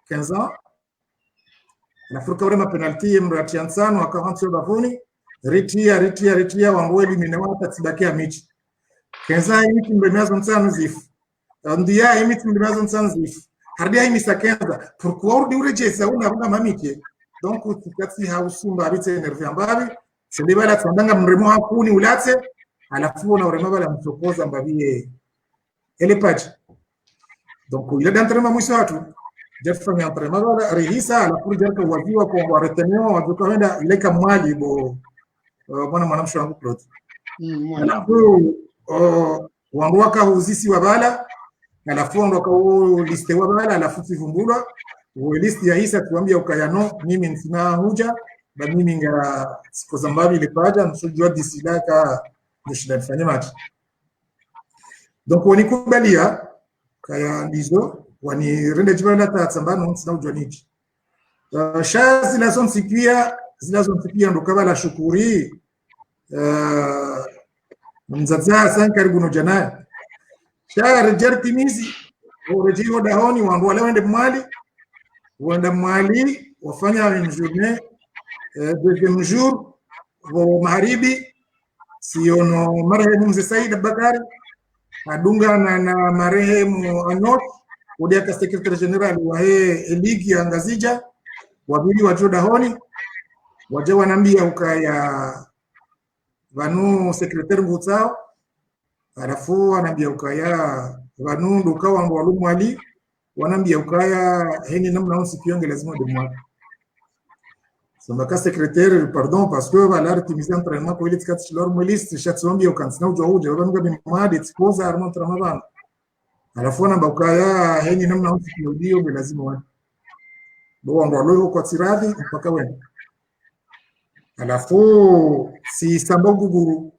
15 ans na recover ma penalty mrati ansano wa 40 bafuni ritia wangu elimine watatsibakia mechi 15 ans imiti mbemezo msano zifu ndia imiti mbemezo msano zifu hardia imisa 15 pourquoi urdi urejeza una mamike donc tukati hausumba abite enerve ambabi sindibala tsandanga mremo hakuni ulatse alafu na urema bala mtokoza mbabie ele patch donc ile d'entraînement mwisho watu jafanya entraînement bala rehisa alafu jarka wajiwa kwa reteneo wajokaenda ile kamwali bo bwana mwanamsho wangu plot alafu wangu wakahuzisi wabala alafu ndo kwa liste wabala alafu tivumbulwa list ya hisa tuambia ukayano mimi nsina huja na mimi nga siku zambabi ile paja nsujua disilaka nishida fanya match donc wanikubalia kaya ndizo wani rende jibana tatsambano nsina hujua niji shazi zinazomsikia ndo kabala shukuri mzaza sana karibu no jana shara jertimizi urejiwa dahoni wangu wale wende mali wafanya une journée deuxième jour wa magharibi siono marehemu mzee Said Bakari adunga na marehemu Anot udia ka secretary general wa ligi ya Ngazija wabili wa Jodahoni waje wanambia ukaya vanu secretary mutao alafu anambia ukaya vanu nduka wangu walumu ali wanambia ukaya heni namna on sikionge lazima de moi samba secrétaire pardon parce que voilà optimiser entraînement pour les quatre leur mo liste chatsombi ukansina ujouje wabanga bimwade expose armo entraînement bana alafu namba ukaya heni namna on sikionge lazima wa bo ndo leo kwa tiradi mpaka wewe alafu si samba guguru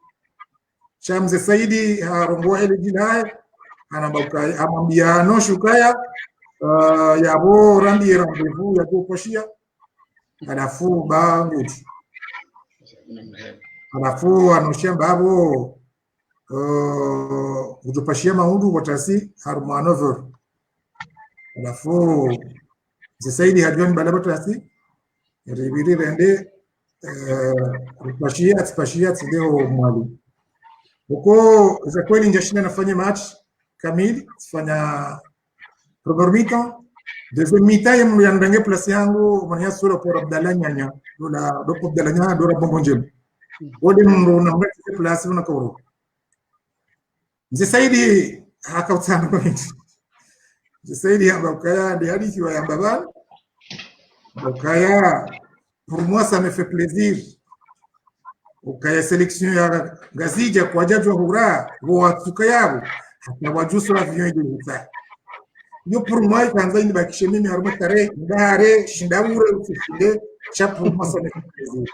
Shamze Saidi harongoa ile jina anabauka amwambia no shukaya yabo randi rendezvous ya kuposhia alafu bangu alafu anoshia babo kutupashia maundu watasi haruma nover alafu Saidi hadioni bala watasi ribiri rende kupashia tsideo mwali huko za kweli njashinda nafanya match kamili fanya premier mi-temps deuxième mi-temps yandange place yangu manya sura por Abdallah Nyanya dola do Abdallah Nyanya do Bombo Njema wodi ndo na mbele place na kauro Mzee Saidi akautana kwa hivi Mzee Saidi akaya de hadithi wa Yambaba akaya pour moi ça me fait plaisir ukaya selection ya Gazija kwa jajwa hura watuka yabo na wajusu wa avion de l'État yo pour moi kanza ni bakishe mimi haruma tare ndare shindamure usifinde cha pour moi ça me fait plaisir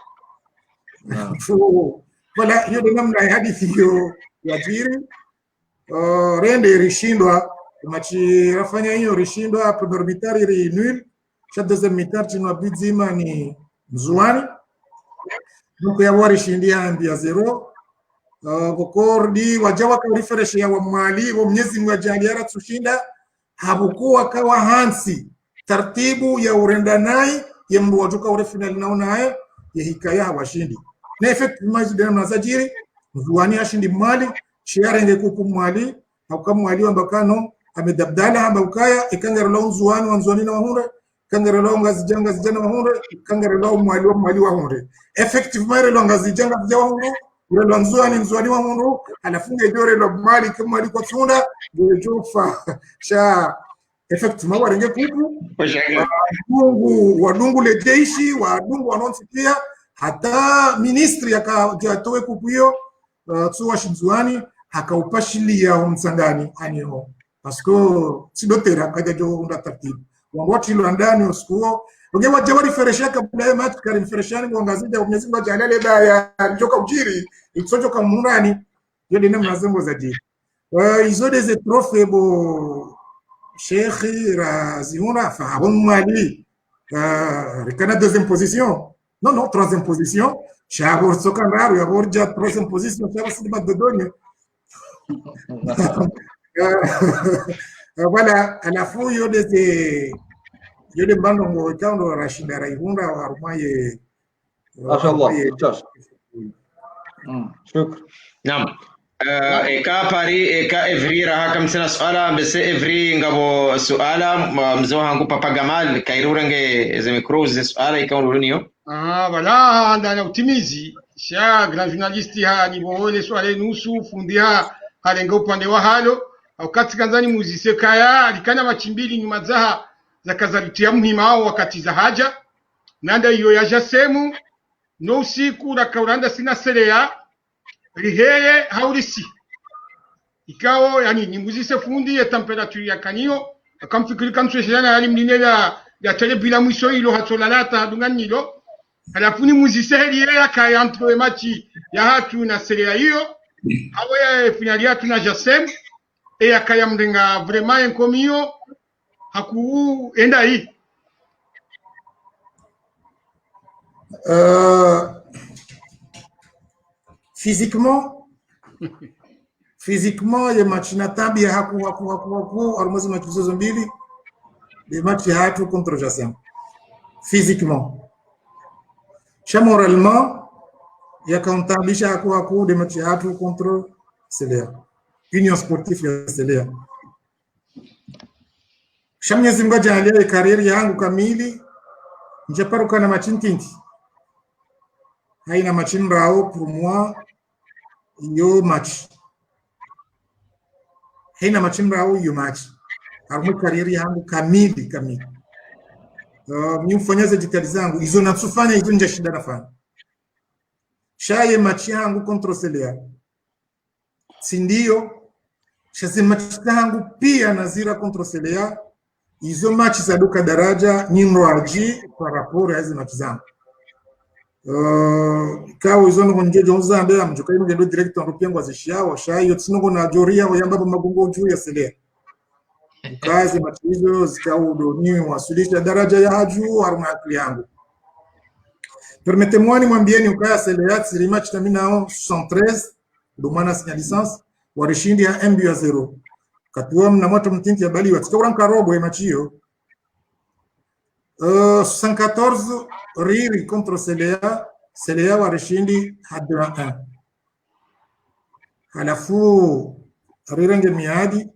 voilà yo de namna ya hadithi hiyo ya jiri rende rishindwa machi rafanya hiyo rishindwa premier mi-temps ri nul cha deuxième mi-temps chino bizima ni Mzuani donc ya wari shindia ambia 0 kokordi wajawa kwa refresh ya wa mali wa Mwenyezi Mungu ajaliara tushinda habukuwa kawa hansi taratibu ya urendanai ya mbu watoka ule final naona hayo ya hikaya washindi na effect mazidana na sajiri Mzuani ashindi mali shiara ingekuku mali au kama mwali ambakano amedabdala amba ukaya ikangara la Mzuani wa Mzuani na wahura kangara la ngazijanga zijana wahura kangara la mwali wa hunde effectivement ile ngazijanga zijana wahura ile Mzuani wa hunde anafunga dore la mali kama mali kwa tunda ndio jofa sha effectivement warenge kuku wadungu le jeshi wadungu wanonsikia hata ministri akatoe kuku hiyo tsuwa Mzuani akaupashilia msangani anio parce que sidotera kaja jo unda taratibu wangoti ndani usikuo unge wajawari feresha kabla ya match kari fereshani ngazija Mwenyezi Mungu ajalele da ya joka ujiri itsojo kama munani yo dina mnazembo za jiri izo des trophées bo Cheikh Raziuna fa bon mali rikana deuxième position non troisième position Chabo Sokandaru ya borja troisième position Chabo Sidba Dodonyo voilà alafu yo de bando ngo tando Rashida Raihunda wa Rumaye mashallah shukran naam eka pari eka evri raha kam sana suala mbese evri ngabo suala mzo hangu Papa Gamal kairurenge ze micros ze suala ikauluniyo voilà ndana utimizi sha grand journaliste ha ni boole suala nusu fundia halenga upande wa halo wakati kanzani muzise kaya alikana machimbili nyuma zaha za kazalitia muhima wakati za haja nanda iyo ya jasemu no usiku na kauranda sina selea riheye haurisi ikao yani ni muzise fundi ya temperature ya kanio akamfikiri kamsweshana hali mlinela ya tele bila mwisho ilo hatolalata hadunganilo alafu ni muzise heliye ya kaya entre machi ya hatu na selea hiyo awe ya finali hatu na jasemu e akaya mdenga vraiment enkomio haku enda hii physiquement ya match na tabia haku armozi machuzo mbili de match hatu contre Jassem physiquement moralement ya comptabilisha haku de match hatu contre Selea Union Sportive ya Selea Mwenyezi Mungu ajalie career yangu kamili njaparuka na machintinti haina machin rao pour moi yo match haina machin rao yo match harumwe karieri yangu kamili. Mimi mfanyaza jitihada zangu hizo nasufanya hizo nje shida nafanya. Shaye machi yangu contra Selea. Si ndio? Shaze machi yangu pia nazira contra Selea. Hizo machi za duka daraja nyinroaji kwa raporo ya hizo machi zangu. Kao hizo ngo nje jonza ambaye amjoka ino ngendo direct anropengwa zishiao shayo tsinongo na joria oyamba magungo juu ya Selea. Kazi matizo zikaudo niwe wasulisha daraja ya juu haruma akili yangu. Permettez-moi ni mwambieni ukaya Selea tsiri match taminao 113 domana sinya licence warishindi ya MB0. Katuwa mna moto mtinti ya baliwa tikaura nkarobo ya machio. 114 riri contre Selea warishindi hadi 1. Halafu rirenge miadi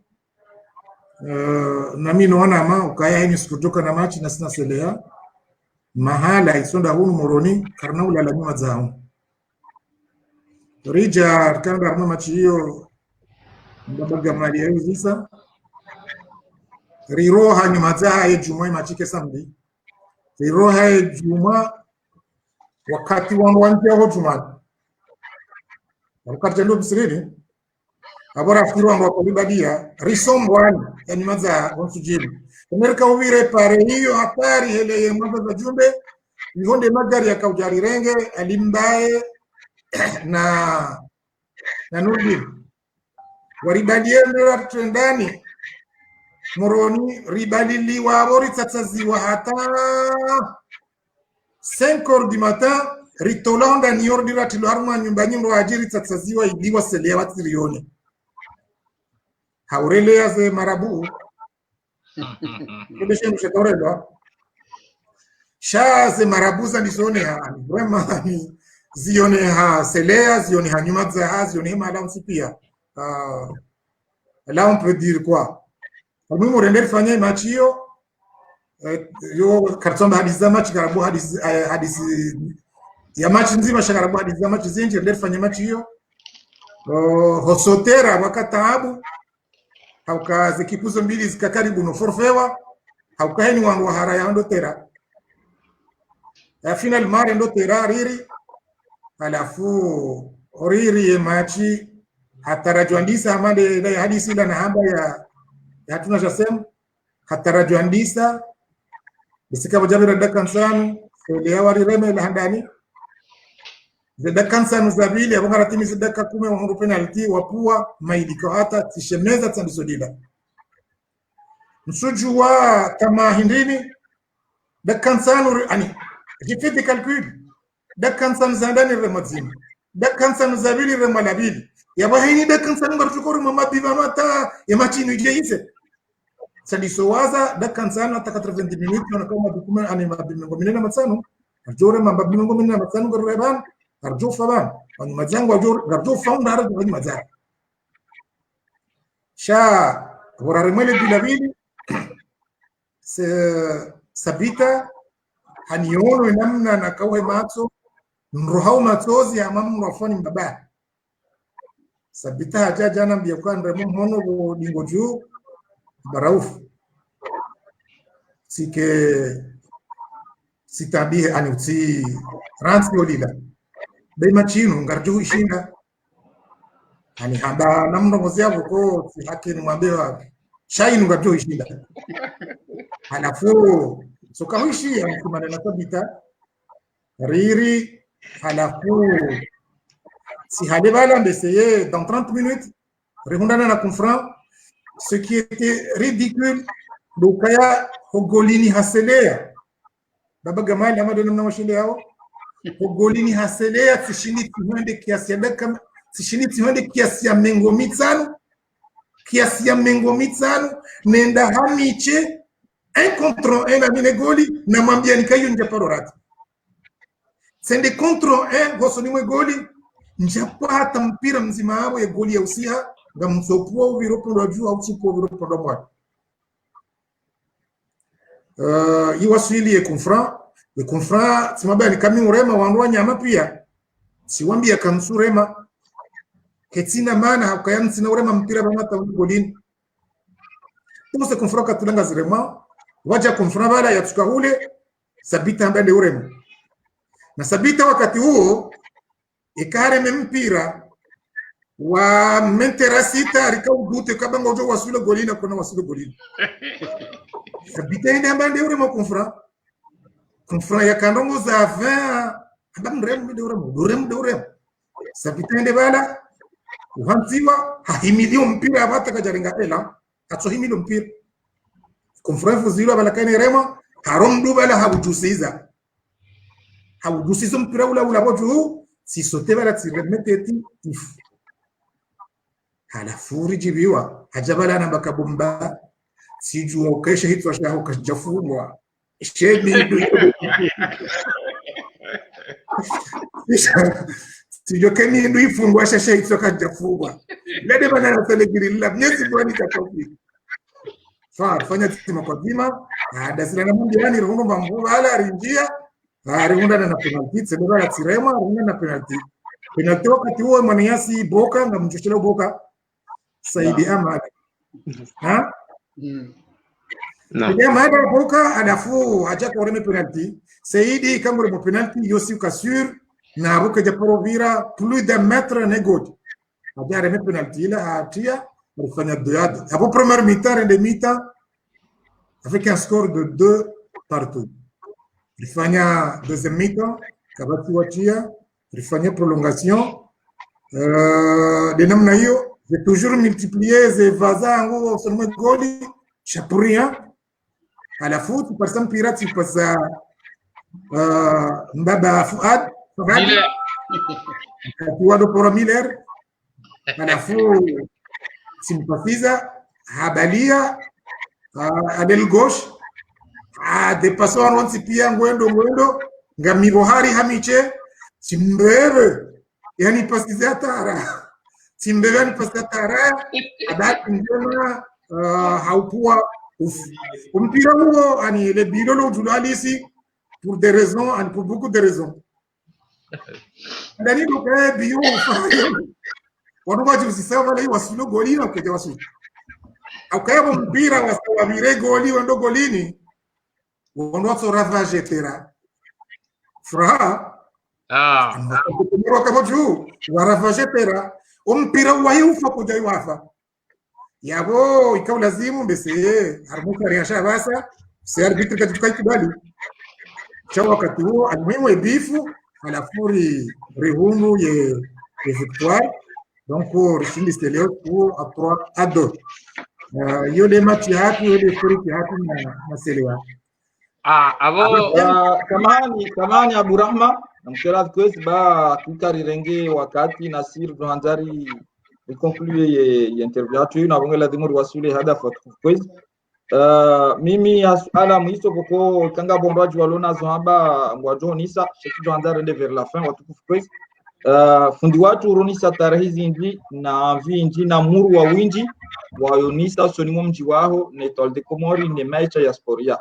na mimi naona ama ukaya hini sikutoka na machi na sina Selea mahala isonda hunu moroni karna ulala nyuma zao rija kanda arma machi hiyo mbabaga mali ya uzisa riroha nyuma zao ya jumwa machike samdi riroha ya jumwa wakati wangu wanjia ho jumwa wakati ndo bisirili abora fikiru wangu wakolibadia risombwani ya nyuma za wansujibu Amerika uvire pare hiyo hatari hele ya mwaka za jumbe nihonde magari ya kaujari renge alimbaye na nudi waribadie ndera trendani moroni ribalili wa abori tataziwa hata 5 heures du matin ritolanda ni ordi ratilo haruma nyumba nyimbo ajiri tataziwa idiwa Selea watirione haurele ya ze marabu Kudeshe mshetorelwa Sha ze marabuza nizone ha Vrema zione ha Selea zione ha nyuma za ha zione ma là aussi pia là on peut dire quoi Mimi murendele fanya machio yo kartonda hadiza machi karabu hadisi ya machi nzima shakarabu hadiza machi zinji rendele fanya machio hosotera wakataabu hauka zikipuzo mbili zikakaribu no forfewa hauka heni wangu hara ya ndo tera ya final mare ndo tera riri halafu oriri machi hatarajuandisa amande na hadisi la na hamba ya hatuna jasem hatarajuandisa bisika bajabira dakansanu Selea wari reme la handani zedakansanu zabili ya bongara timi zedaka 10 wa hundu penalty wapua maidiko hata tishemeza tandisodila msujua kama hindini dakansanu ani j'ai fait des calculs dakansanu zandani remazini dakansanu zabili remalabili ya bahini dakansanu bartukori mamabiba mata ya machinu ijeise sadisowaza dakansanu hata 90 minutes na kama bikume ani mabingo minena matsanu ajore mabingo minena matsanu garreban arjo faban wani mazangu arjo founder arjo wani mazangu sha wararemele bilabili sabita haniono namna na kawe matso nrohau matsozi ya mamu mrafani mbaba sabita haja jana mbia kwa ndremo mhono go dingo juu baraufu sitabihe ani uti ransi olila bei machinu ngarjo ishinda ani hamba namno mozia ko si haki ni mwambie wa shainu ngarjo ishinda halafu soka huishi kumana na sabita riri halafu si hade bala d'essayer dans 30 minutes rehundana na confront ce qui était ridicule dokaya hogolini haselea baba gamali amado namna washinde yao hogolini haselea tishini tuhende kiasi ya daka tishini tuhende kiasi ya mengo mitano nenda hamiche un contre un na minegoli na mwambia nikayo njaparorati sende contre un goso ni goli njapa hata mpira mzima hapo ya goli ya usia ngamsopua uviropo juu au sipo uviropo ndo mwa iwasili e confront simabani kami urema wanwa nyama pia siwambia kamsurema ketina maana hakayam sina urema mpira bamata golini tose confront katulanga zirema waja confront bala ya tukahule Sabita ambende uremu na Sabita wakati huo ikare mpira wa menterasita arika udute kabanga ujo wasule golina kuna wasule golina Sabita ende ambende uremu confront ya kandongo za 20 abam remu de uremu Sabita ende bala uhanziwa hahimilio mpira abata kajaringa ela atsohimilio mpira confront fuzilo balakane rema harom dubala habujusiza mpira ula boju si sote bala tiremete if hala furi jibiwa hajabala na bakabumba sijua ukesha hitwa shaho kajafungwa shebi sijua kemi ndu ifungwa shasha hitwa kajafungwa lede bana na telegirilla nyezi bwani katofi fanya tima kwa dima dasira na mungu yani rungu mambu ala rinjia runda na penalty sedera la tirema runda na penalty wakati huo Maniasi Boka na mchochela Boka Saidi Ahmad ha Saidi Ahmad Boka adafu acha kwa reme penalty Saidi kama reme penalty yosi ukasur na Boka japorovira plus d'un mètre negod acha reme penalty la atia rufanya doyade hapo première mi-temps et demi-temps avec un score de 2 partout. Rifanya deuxième mi-temps, kabati wachia, rifanya prolongation. De namna hiyo, j'ai toujours multiplié ces vazango seulement goli, chapurien. À la foot, par exemple, Pirate, il passe à Mbaba Fouad, Tuado Pora Miller, à la foot, Simpathiza, Habalia, Adel Gauche, dépassant en pia ngwendo ngamibohari hamiche simbebe yani pasiza tara simbebe yani pasiza tara adati njema haupua mpira huo ani le bidolo julalisi pour des raisons and pour beaucoup de raisons ndani doka biyo wanobaji usisema wale wasilo golini wakaja wasu akayabo mpira wasawa vire goli wendo golini wanoto ravage tera fra kama juu waravage tera mpira wayufa kuja wafa yabo ikaw lazimu mbese harmuka riasha basa si arbitre katika kibali cha wakati huo almuhimu ebifu alafuri rehunu ye victoire donc rishindi steleo pour à 3-2 yo le match hapo yo le friki hapo na selewa abo kamani Abu Rahma namkera kwezi ba tukarirenge wakati Nasir Duhanzari conclure ye interview tu na bonga lazima wasule hadafu kwezi mimi ala mwiso koko kanga bondwaji walona zohaba ngwajo nisa sheki Duhanzari de vers la fin watukufu kwezi fundi watu uronisa tarehe zinji na vinji na muru wa winji wa yonisa sonimo mji waho ne tolde komori ne mecha ya sporia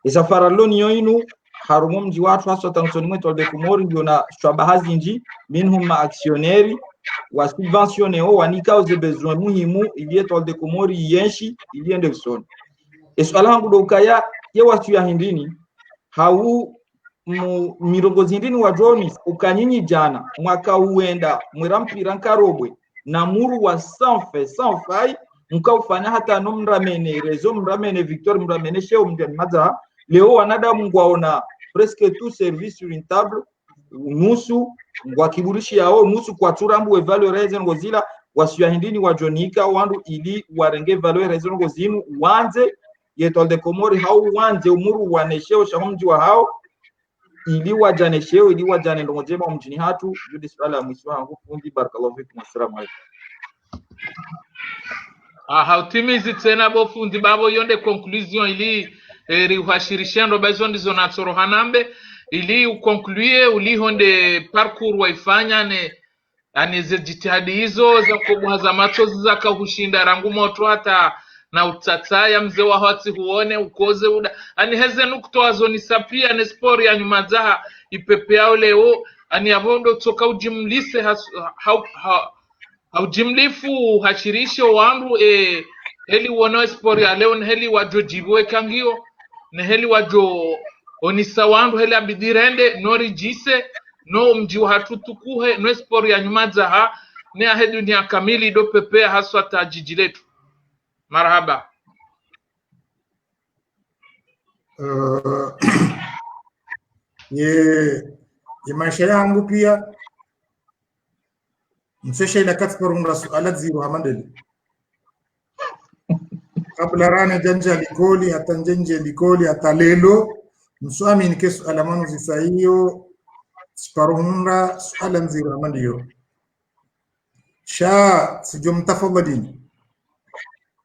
isafara loni yoinu harumo mji watu hasa tansonimo tolde komori ndio na shabahazi nji minhum ma actionnaire wa subventionné o wanika aux besoins muhimu ili tolde komori yenshi ili Anderson eswala hangu dokaya ye watu ya hindini hau mirongozi hindini wa Jonis ukanyinyi jana mwaka uenda mwirampira nkarobwe na muru wa sans fai mkaufanya hata no mramene rezo mramene Victor mramene sheo mjamaza leo wanada mngwaona presque tout service sur une table nusu ngwa kiburishi yao nusu kwa turambu valeur reason ngozila wasiya hindini wa Jonika wandu ili warenge valeur reason ngozimu wanze yetolde komori hau wanze umuru wa nesheo shahomji wa hao ili wajane sheo ili wajane ndongojema mjini hatu judi swala mwisho wangu fundi barakallahu fikum assalamu alaykum hautimizi tena bo fundi babo yonde conclusion ili riuhashirishando bazo ndizo na tsoro hanambe ili ukonkluye ulihonde parcours waifanya ne anize jitihadi hizo za kubuhaza machozi za kahushinda rangu moto hata na utataya mzee wa hati huone ukoze uda ani heze nukutoa zoni sapia ne spori ya nyuma zaha ipepeao leo ani avondo toka ujimlise haujimlifu hashirisho wangu heli wono sport ya leo heli wajo jibuwe kangio ne heli wajo onisa wandu heli abidirende nori jise no mji wa hatutukuhe no sport ya nyumadza ha ne ahe dunia kamili do pepe haswa ta jiji letu. Marhaba. ye maisha yangu pia msesha ila katparunga suala ziro hamandeli kabla rana janja likoli hata njenje likoli hata lelo mswami nike suala manu zisaiyo sparunga suala nziro hamandiyo sha sijum tafadhalini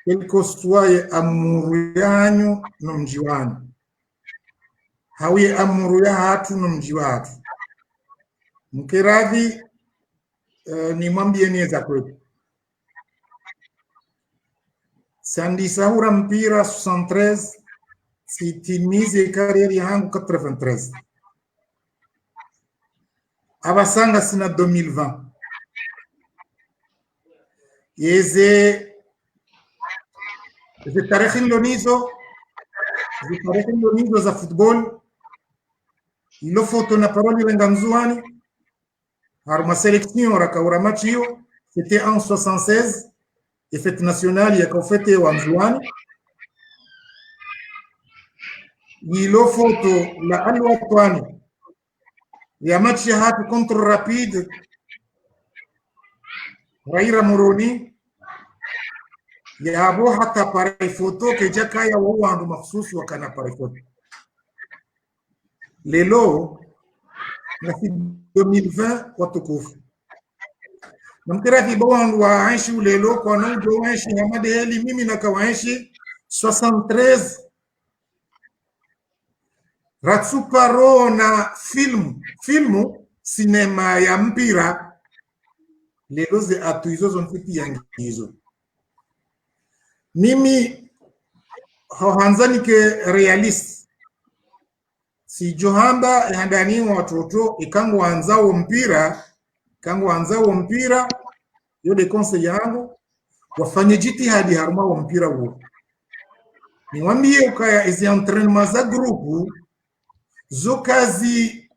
ilko suwaye amuru yanyu no mjiwanu hawi amuru ya hatu no mjiwatu mkiradhi ni mwambie nieza kwetu sandi sahura mpira 73 sitimize karieri yangu 93 abasanga sina 2020 yeze tarehe ndonizo za football ilo foto na parole lenga mzuani harma selection rakaura match hiyo c'était en 76 et fête nationale ya kofete wa mzuani ilo foto la alwatwani ya match ya hatu contre Rapide Raira Moroni ya abo hata pare foto ke jaka ya wangu mahsusi wakana pare foto lelo na 2020 watukufu namkira fi bawangu wa aishi lelo kwa ndio aishi ya madeli mimi na kawaishi 73 ratsuparo na filmu sinema ya mpira lelo ze atuizo zonfiti yangizo mimi hohanzani ke realist si johamba yandani watoto ikangu anzao mpira yode conseil yangu wafanye jitihadi haruma wa mpira huo niwambie ukaya izi entraînement za grupu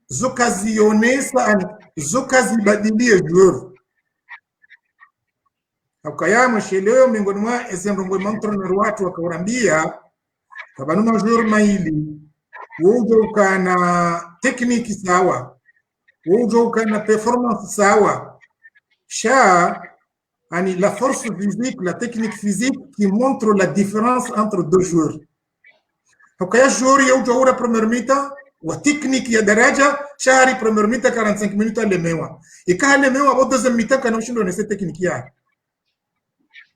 zokazi yonesa zokazi badilie joueur ukaya msheleo miongoni mwa izi entraîneur watu wakaurambia kabanuma joueur maili wojo ukana technique sawa wojo ukana performance sawa sha ani la force physique la technique physique qui montre la différence entre deux joueurs ukaya joueur yojo ura première mi-temps wa technique ya daraja shahari première mi-temps 45 minutes alemewa ikalemewa au deuxième mi-temps kana ushindo nese technique ya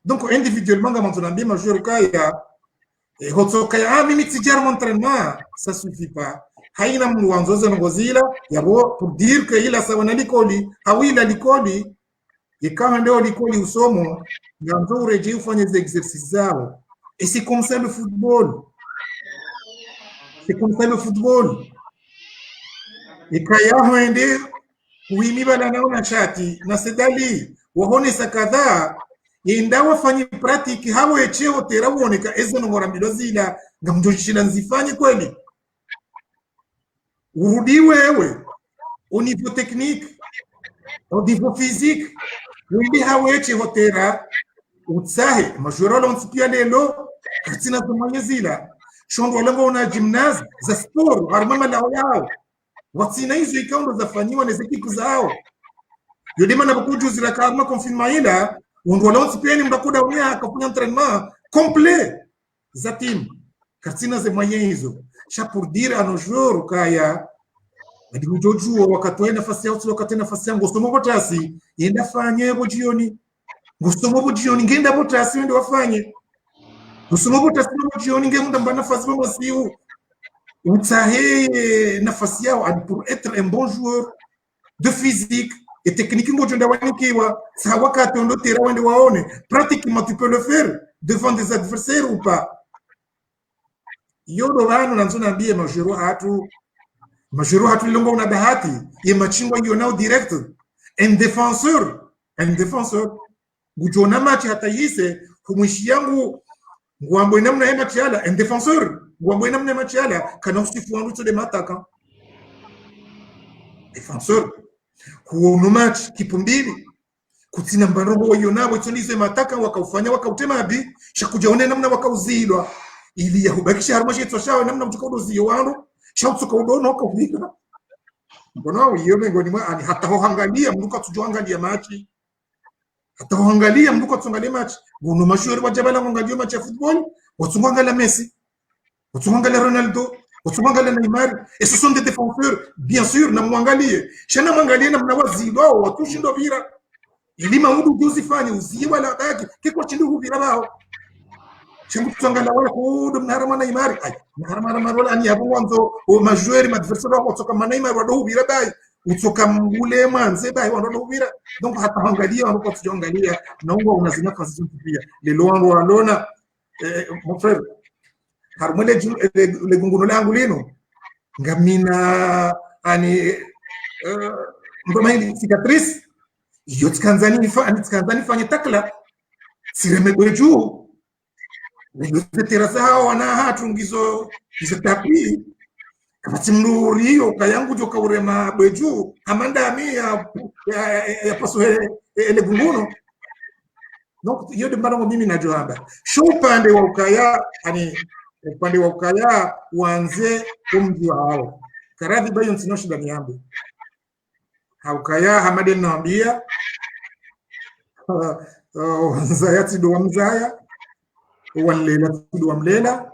donc individuellement kama tunaambia majoueur kaya hotokaya mimi tijar entraînement ça suffit pas haina mwanzozo ngozila yabo pour dire que ila sawa na likoli hawila likoli ikawa ndio likoli usomo ndio ureje ufanye exercices zao et c'est comme ça le football ikaya hoende kuimibala naona chati na sedali wahone sakadha yenda wafanye pratique hawo echeo tera uoneka ezo ngora milozila ngamjoshila nzifanye kweli urudi wewe au niveau technique au niveau physique urudi hawo echeo tera utsahe majorolo nsipia lelo katina tumanye zila shondo lengo una gymnase za sport harmama lao yao watina hizo ikaondo zafanywa na zikiku zao yodema na bukuju zila kama confinement Undwala sipieni mdakuda unia akafanya entraînement complet za team katina ze moyens hizo cha pour dire à nos joueurs kaya badi jojo wakatoa nafasi yao wakati nafasi yangu somo botasi yenda fanye bo jioni ngenda botasi ndio wafanye somo botasi bo jioni ngenda mbana nafasi bo siu utsahe nafasi yao pour être un bon joueur de physique et technique ngo jonda wanikiwa sa wakati ndo tera wende waone pratiquement tu peux le faire devant des adversaires ou pas yodo wanu nanzona mbie majero hatu longo una bahati ye machingwa yo nao direct un défenseur gujona match hata yise kumwishi yangu ngwambo namna ya matiala un défenseur ngwambo namna ya matiala kana usifu wangu de mataka défenseur kuono match kipumbili kutina mbarongo wayonabo itonize mataka wakaufanya wakautema abi shakujaone namna wakauzilwa ili yahubakisha harmashe toshawe namna mtukaudoziyo wano shautsuka udono wakavika mbona hiyo mengoni mwa ani hata hoangalia mruka tujoangalia machi hata hoangalia mruka tuangalia machi gono mashuhuri wa jabala ngoangalia machi ya football watungangalia Messi watungangalia Ronaldo watungangalia Neymar et ce sont des défenseurs bien sûr na mwangalie shana mwangalie na mnawazilwa watushindo vira ili maudu juzifanye uziwa la daki kiko chindu vira bao chindu tuangalia wala kudu mnarama Neymar ay mnarama wala ani hapo mwanzo o majoueur madversaire wako kutoka Neymar wado vira bai utoka mule manze bai wado vira donc hata angalia wanapo tuangalia na huwa unazina kazi pia lelo wangu walona mon frère harmole le gunguno langu lino ngamina ani mbona hii cicatrice iyo tkanzani fanye takla sireme kweju ndio terasa hao wana hatungizo tapi kama mnuri okayangu joka urema kweju amanda mi ya paso ele gunguno donc hiyo ndio mbona mimi najoamba sho upande wa ukaya ani upande wa ukaya uanze kumji wao karadhi bayo nsino shida niambe haukaya hamade naambia zayati do mzaya walela do mlela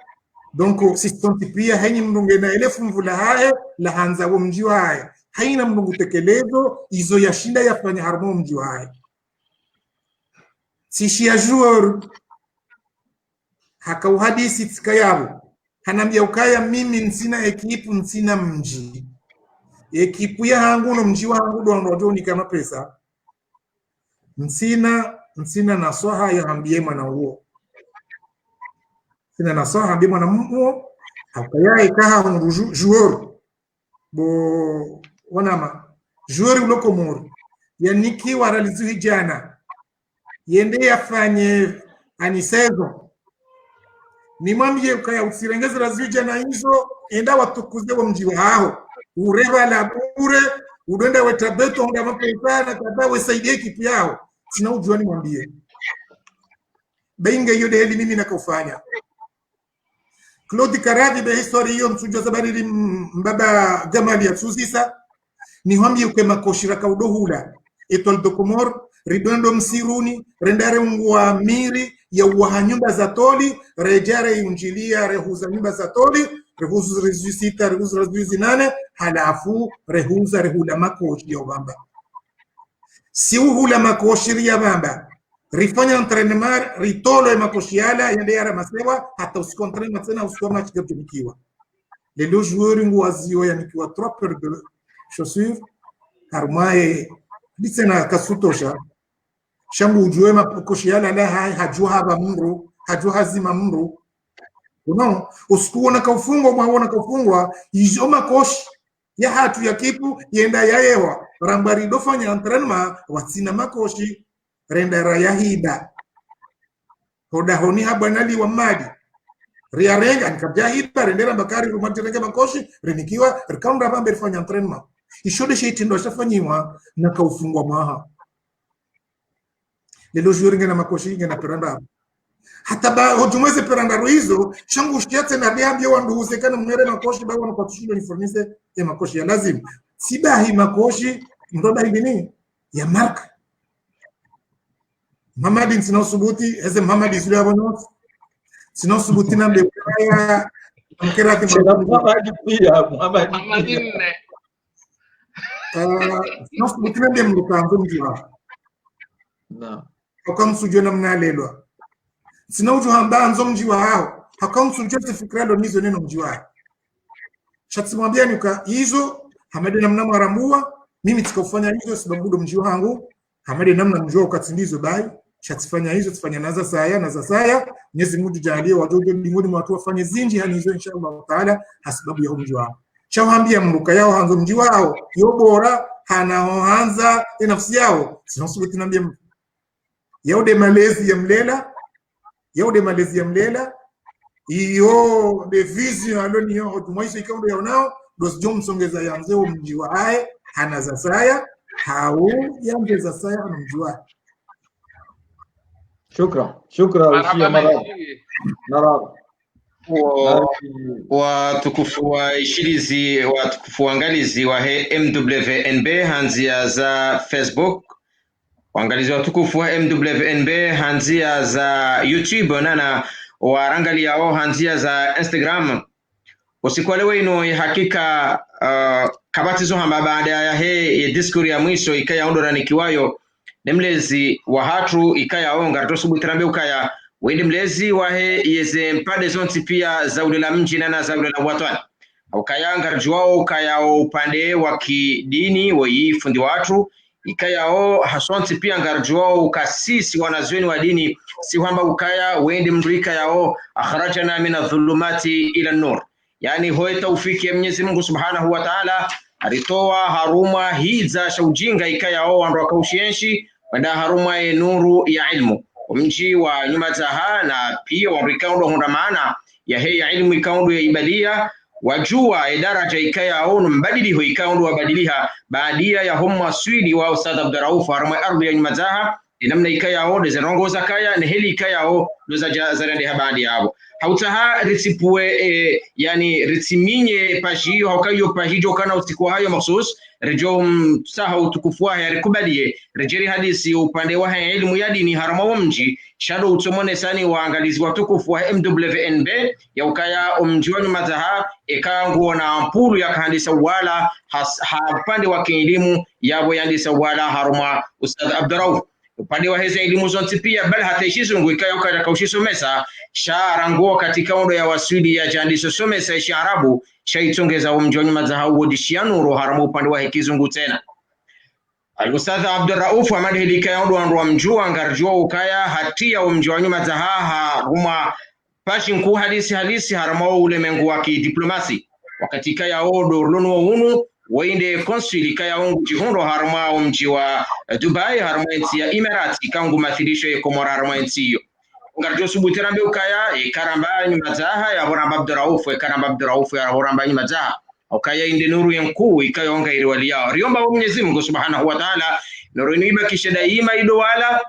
donc sistonti pia henyi mndunge na elefu mvula hae la hanza wo mji wae haina mndungu tekelezo izo yashinda yafanya harmo mji wae sishi ya joueur haka uhadisi tsikayabo hanambia ukaya mimi nsina ekipu nsina mji ekipu ya hangu no mji wangu ndo ni kama pesa nsina nasoha ya hambie mwana huo sina nasoha hambie mwana huo hakaya ikaha joueur bo wanama joueur uloko mori yaniki waralizu hijana yende yafanye anisezo ni mwambie ukaya usirengeze razija na hizo enda watukuze wa mji wao ureva la bure udenda wetabeto nga mapesa na kadawe saidie kitu yao sina ujua ni mwambie benga yode heli mimi nakufanya Claude Karadhi be history hiyo msujo zabari mbaba Gamali ya Susisa ni mwambie ukema koshira kaudohula Etoile de Comore ridondo msiruni rendare ngwa miri ya wahanyumba za toli rejare injilia rehuza nyumba za toli rehuza rezusita rehuza rezuzinane halafu rehuza rehula makoshi ya bamba si uhula makoshi ya bamba rifanya entraînement ritolo ya makoshi yala yende yara masewa hata usikontrene tena usikoma chikatumikiwa lelo joueur ngwazio yanikiwa 3 paires de chaussures karmae disena kasutosha shangu ujue makoshi yala la hajua haba mru hajua hazima mru unaona usikuona kaufungwa mwaona kaufungwa hizo makoshi ya hatu ya kipu yenda yaewa rambari dofanya entraînement watsina makoshi renda rayahida hoda honi habanali wa madi riarenga nikajahida rendera bakari rumatirenge makoshi renikiwa rikaunda bambe rifanya entraînement ishode sheitindo shafanyiwa na kaufungwa mwaha lelo joueur ngena makoshi ngena peranda hata ba hojumweze peranda ruizo shangu shiate na diambia wandu usekana mmere makoshi ba wana patushindo uniformise ya makoshi ya lazim sibahi makoshi ndoda nini ya mark Mamadi sina subuti eze Mamadi zile abono sina subuti na mbaya mkera Mamadi pia Mamadi nne sina subuti na mbaya mlukanzo mjiwa na hakamsujua namna lelwa sina uju hamba anzo mjiwa hao hakamsujua sifikralo nizo neno mjiwa shatimwambia nika hizo hamade namna marambua mimi tikafanya hizo sababu mjiwa wangu hamade namna mjiwa ukatindizo bai shatifanya hizo tifanya naza saya Mwenyezi Mungu jalie wadogo mbinguni watu wafanye zinji hani hizo inshallah taala sababu ya mji wao shawaambia mruka yao hanzo mji wao yo bora hanaanza nafsi yao sinosubuti nambia yaude malezi ya mlela yao de malezi ya mlela iyo de vision aloni yo tumaisha ikaundo yaonao dos jom songeza yanze mjiwa ae hana za saya hau yanze za saya hana mjiwa. Shukran usia maraba watukufu waangalizi wa MWNB hanzia za Facebook, waangalizi watukufu wa MWNB hanzia za YouTube nana warangali yao hanzia za Instagram. Usiku leo ino hakika kabatizo hamba baada ya ya diskuri ya mwisho ikaya ondora nikiwayo nemlezi wa hatu ikaya onga tosubu trambe ukaya wende mlezi wa yeze mpade zonti pia za ulela mji na za ulela watani ukaya ngarjuao ukaya upande wa kidini wa fundi watu ikaya hasonti pia ngarjuao ukasisi wanazueni wa dini si kwamba ukaya wende mrika yao akhrajana min adh-dhulumati ila an-nur, yani hoye taufiki ya Mwenyezi Mungu Subhanahu wa Ta'ala alitoa haruma hiza shaujinga ikaya ndo akaushienshi wanda haruma ya nuru ya ilmu mji wa nyuma zaha na pia warikaundo honda maana ya ya ilmu ikaundo ya ibadia wajua daraja ikaya mbadili ho ikaundo wabadiliha baadia ya humma swidi wa Ustadh Abdurrauf haruma ardhi ya nyuma zaha namna ikaya de zerongoza kaya ne heli ikaya doza zarende habadi yabo hautaha ritipue yani ritiminye pajiyo haukayo pajijo kana usiku hayo maksus rejo saha utukufu ya rikubalie rejeri hadisi upande wa elimu ya dini harama mji shado utomone sani waangalizi watukufu wa MWNB ya ukaya mji wa nyumazaha ekangu na ampuru ya kahandisa wala hapande wa elimu yabo yandisa wala haruma Ustadh Abdurrauf upande wa heza elimu zonti pia bali hata ishizungu ikaya ukaya kaushisomesa sharanguo katika ondo ya wasudi ya jandiso somesa ishi Arabu shaitongeza mji wa nyumazaha uodishia nuru haramu upande wa kizungu tena. Al-Ustadh Abdurrauf Ahmad Hilika ondo wa mjua ngarjua ukaya hatia mji wa nyumazaha haruma pashin hadisi harama ule mengu wa kidiplomasi wakati kaya ondo lono unu wainde konsuli kaya ongu jihondo harama mji wa Dubai harama nchi ya Emirates kangu mathilisho ya Komora harama nchi hiyo ngarjo subuterambe ukaya karamba nyumazaha ya Horamba Abdurrauf ya Horamba nyumazaha ukaya inde nuru yankuu ikayonga iliwali yao riomba wa Mwenyezi Mungu Subhanahu wa Ta'ala nuru niba kisha daima idowala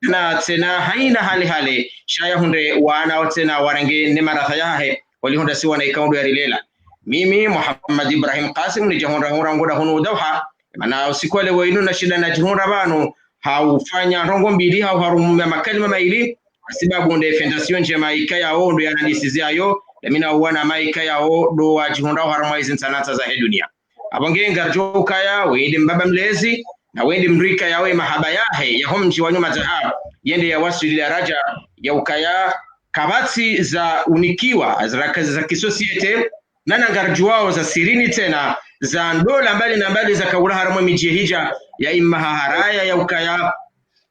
na tena haina hali shaya hunde wana tena warange ne maratha yahe walihonda si wana ikaundo ya rilela mimi Muhammad Ibrahim Qasim ni jahonda ngoda hono Dauha maana usiku leo inu na shida na jihonda bano haufanya rongo mbili au harumia makalima maili sababu nde fondation njema ikaya ndo yanadisizia yo lamina uwana maika ya do wajihonda harama hizi sanata za dunia abonge ngarjo ukaya wende mbaba mlezi na wende mrika yawe mahaba yahe ya homji wa nyuma zaha yende ya wasili daraja ya ukaya kabati za unikiwa za kisosiete nana ngarjo wao za sirini tena za ndola mbali na mbali za kaula harama miji hija ya imaharaya ya ukaya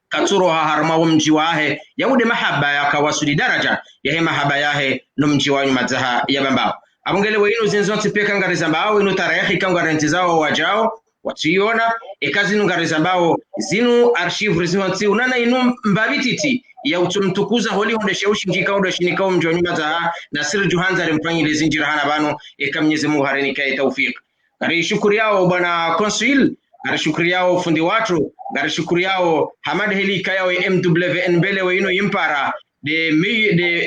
katuro harama mji wahe yaude mahaba ya kawasuli daraja ya mahaba yahe no mji wa nyuma zaha ya bambao abongele wenu zinzonti peka ngariza mbao inu tarehe kangarenti zao wajao wationa ekazi ngariza mbao zinu archive zinzonti unana inu mbabititi ya utumtukuza holi hundeshe ushinji kaudo shinikao mji wa nyuma zaha na siri juhanza mfanyile zinjira hana bano Mwenyezi Mungu harini kai tawfik kari shukuri yao bwana consul gari shukuri yao fundi watu gari shukuri yao Hamad Hilika yao MWNB lewe ino impara de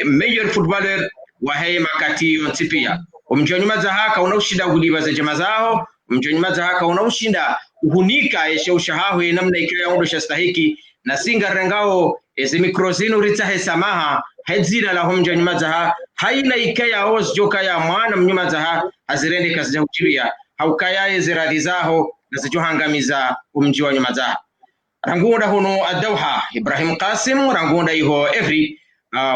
meilleur footballer wa hei makati yontipia mji wa nyuma zaha unaushinda guliba za jama zao mji wa nyuma zaha unaushinda uhunika eshe ushahahu namna ikaya ondo shastahiki na singa rengao ezi mikrozinu ritahe samaha hedzina la mji wa nyuma zaha haina ikaya oz joka ya mwana mnyuma zaha azirende kasija uchiria haukaya eziradi zaho nazijohangamiza mji wa nyuma zaha rangunda huno Dauha Ibrahim Qasim rangunda iho every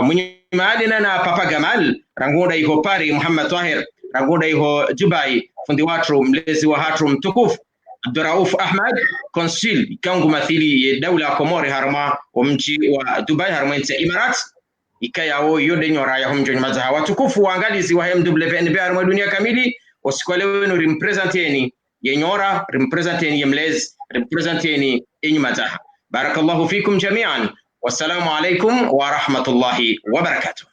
mwenyemadina na Papa Gamal rangunda iho Pari Muhammad Tahir rangunda iho Dubai fundi watu mlezi wa hatu mtukufu Abdurrauf Ahmad consul kangu mathili ya dawla Komori harma wa mji wa Dubai harma nchi Emirates ikaya yode nyora ya mji wa nyuma zaha watukufu waangalizi wa MWNB harma dunia kamili usiku leo wenu representeni yenyora representeni yemlezi representeni nyuma zaha barakallahu fikum jami'an Wassalamu alaikum wa rahmatullahi wa barakatuh.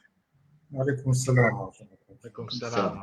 Wa alaikum assalam. Alaikum salam.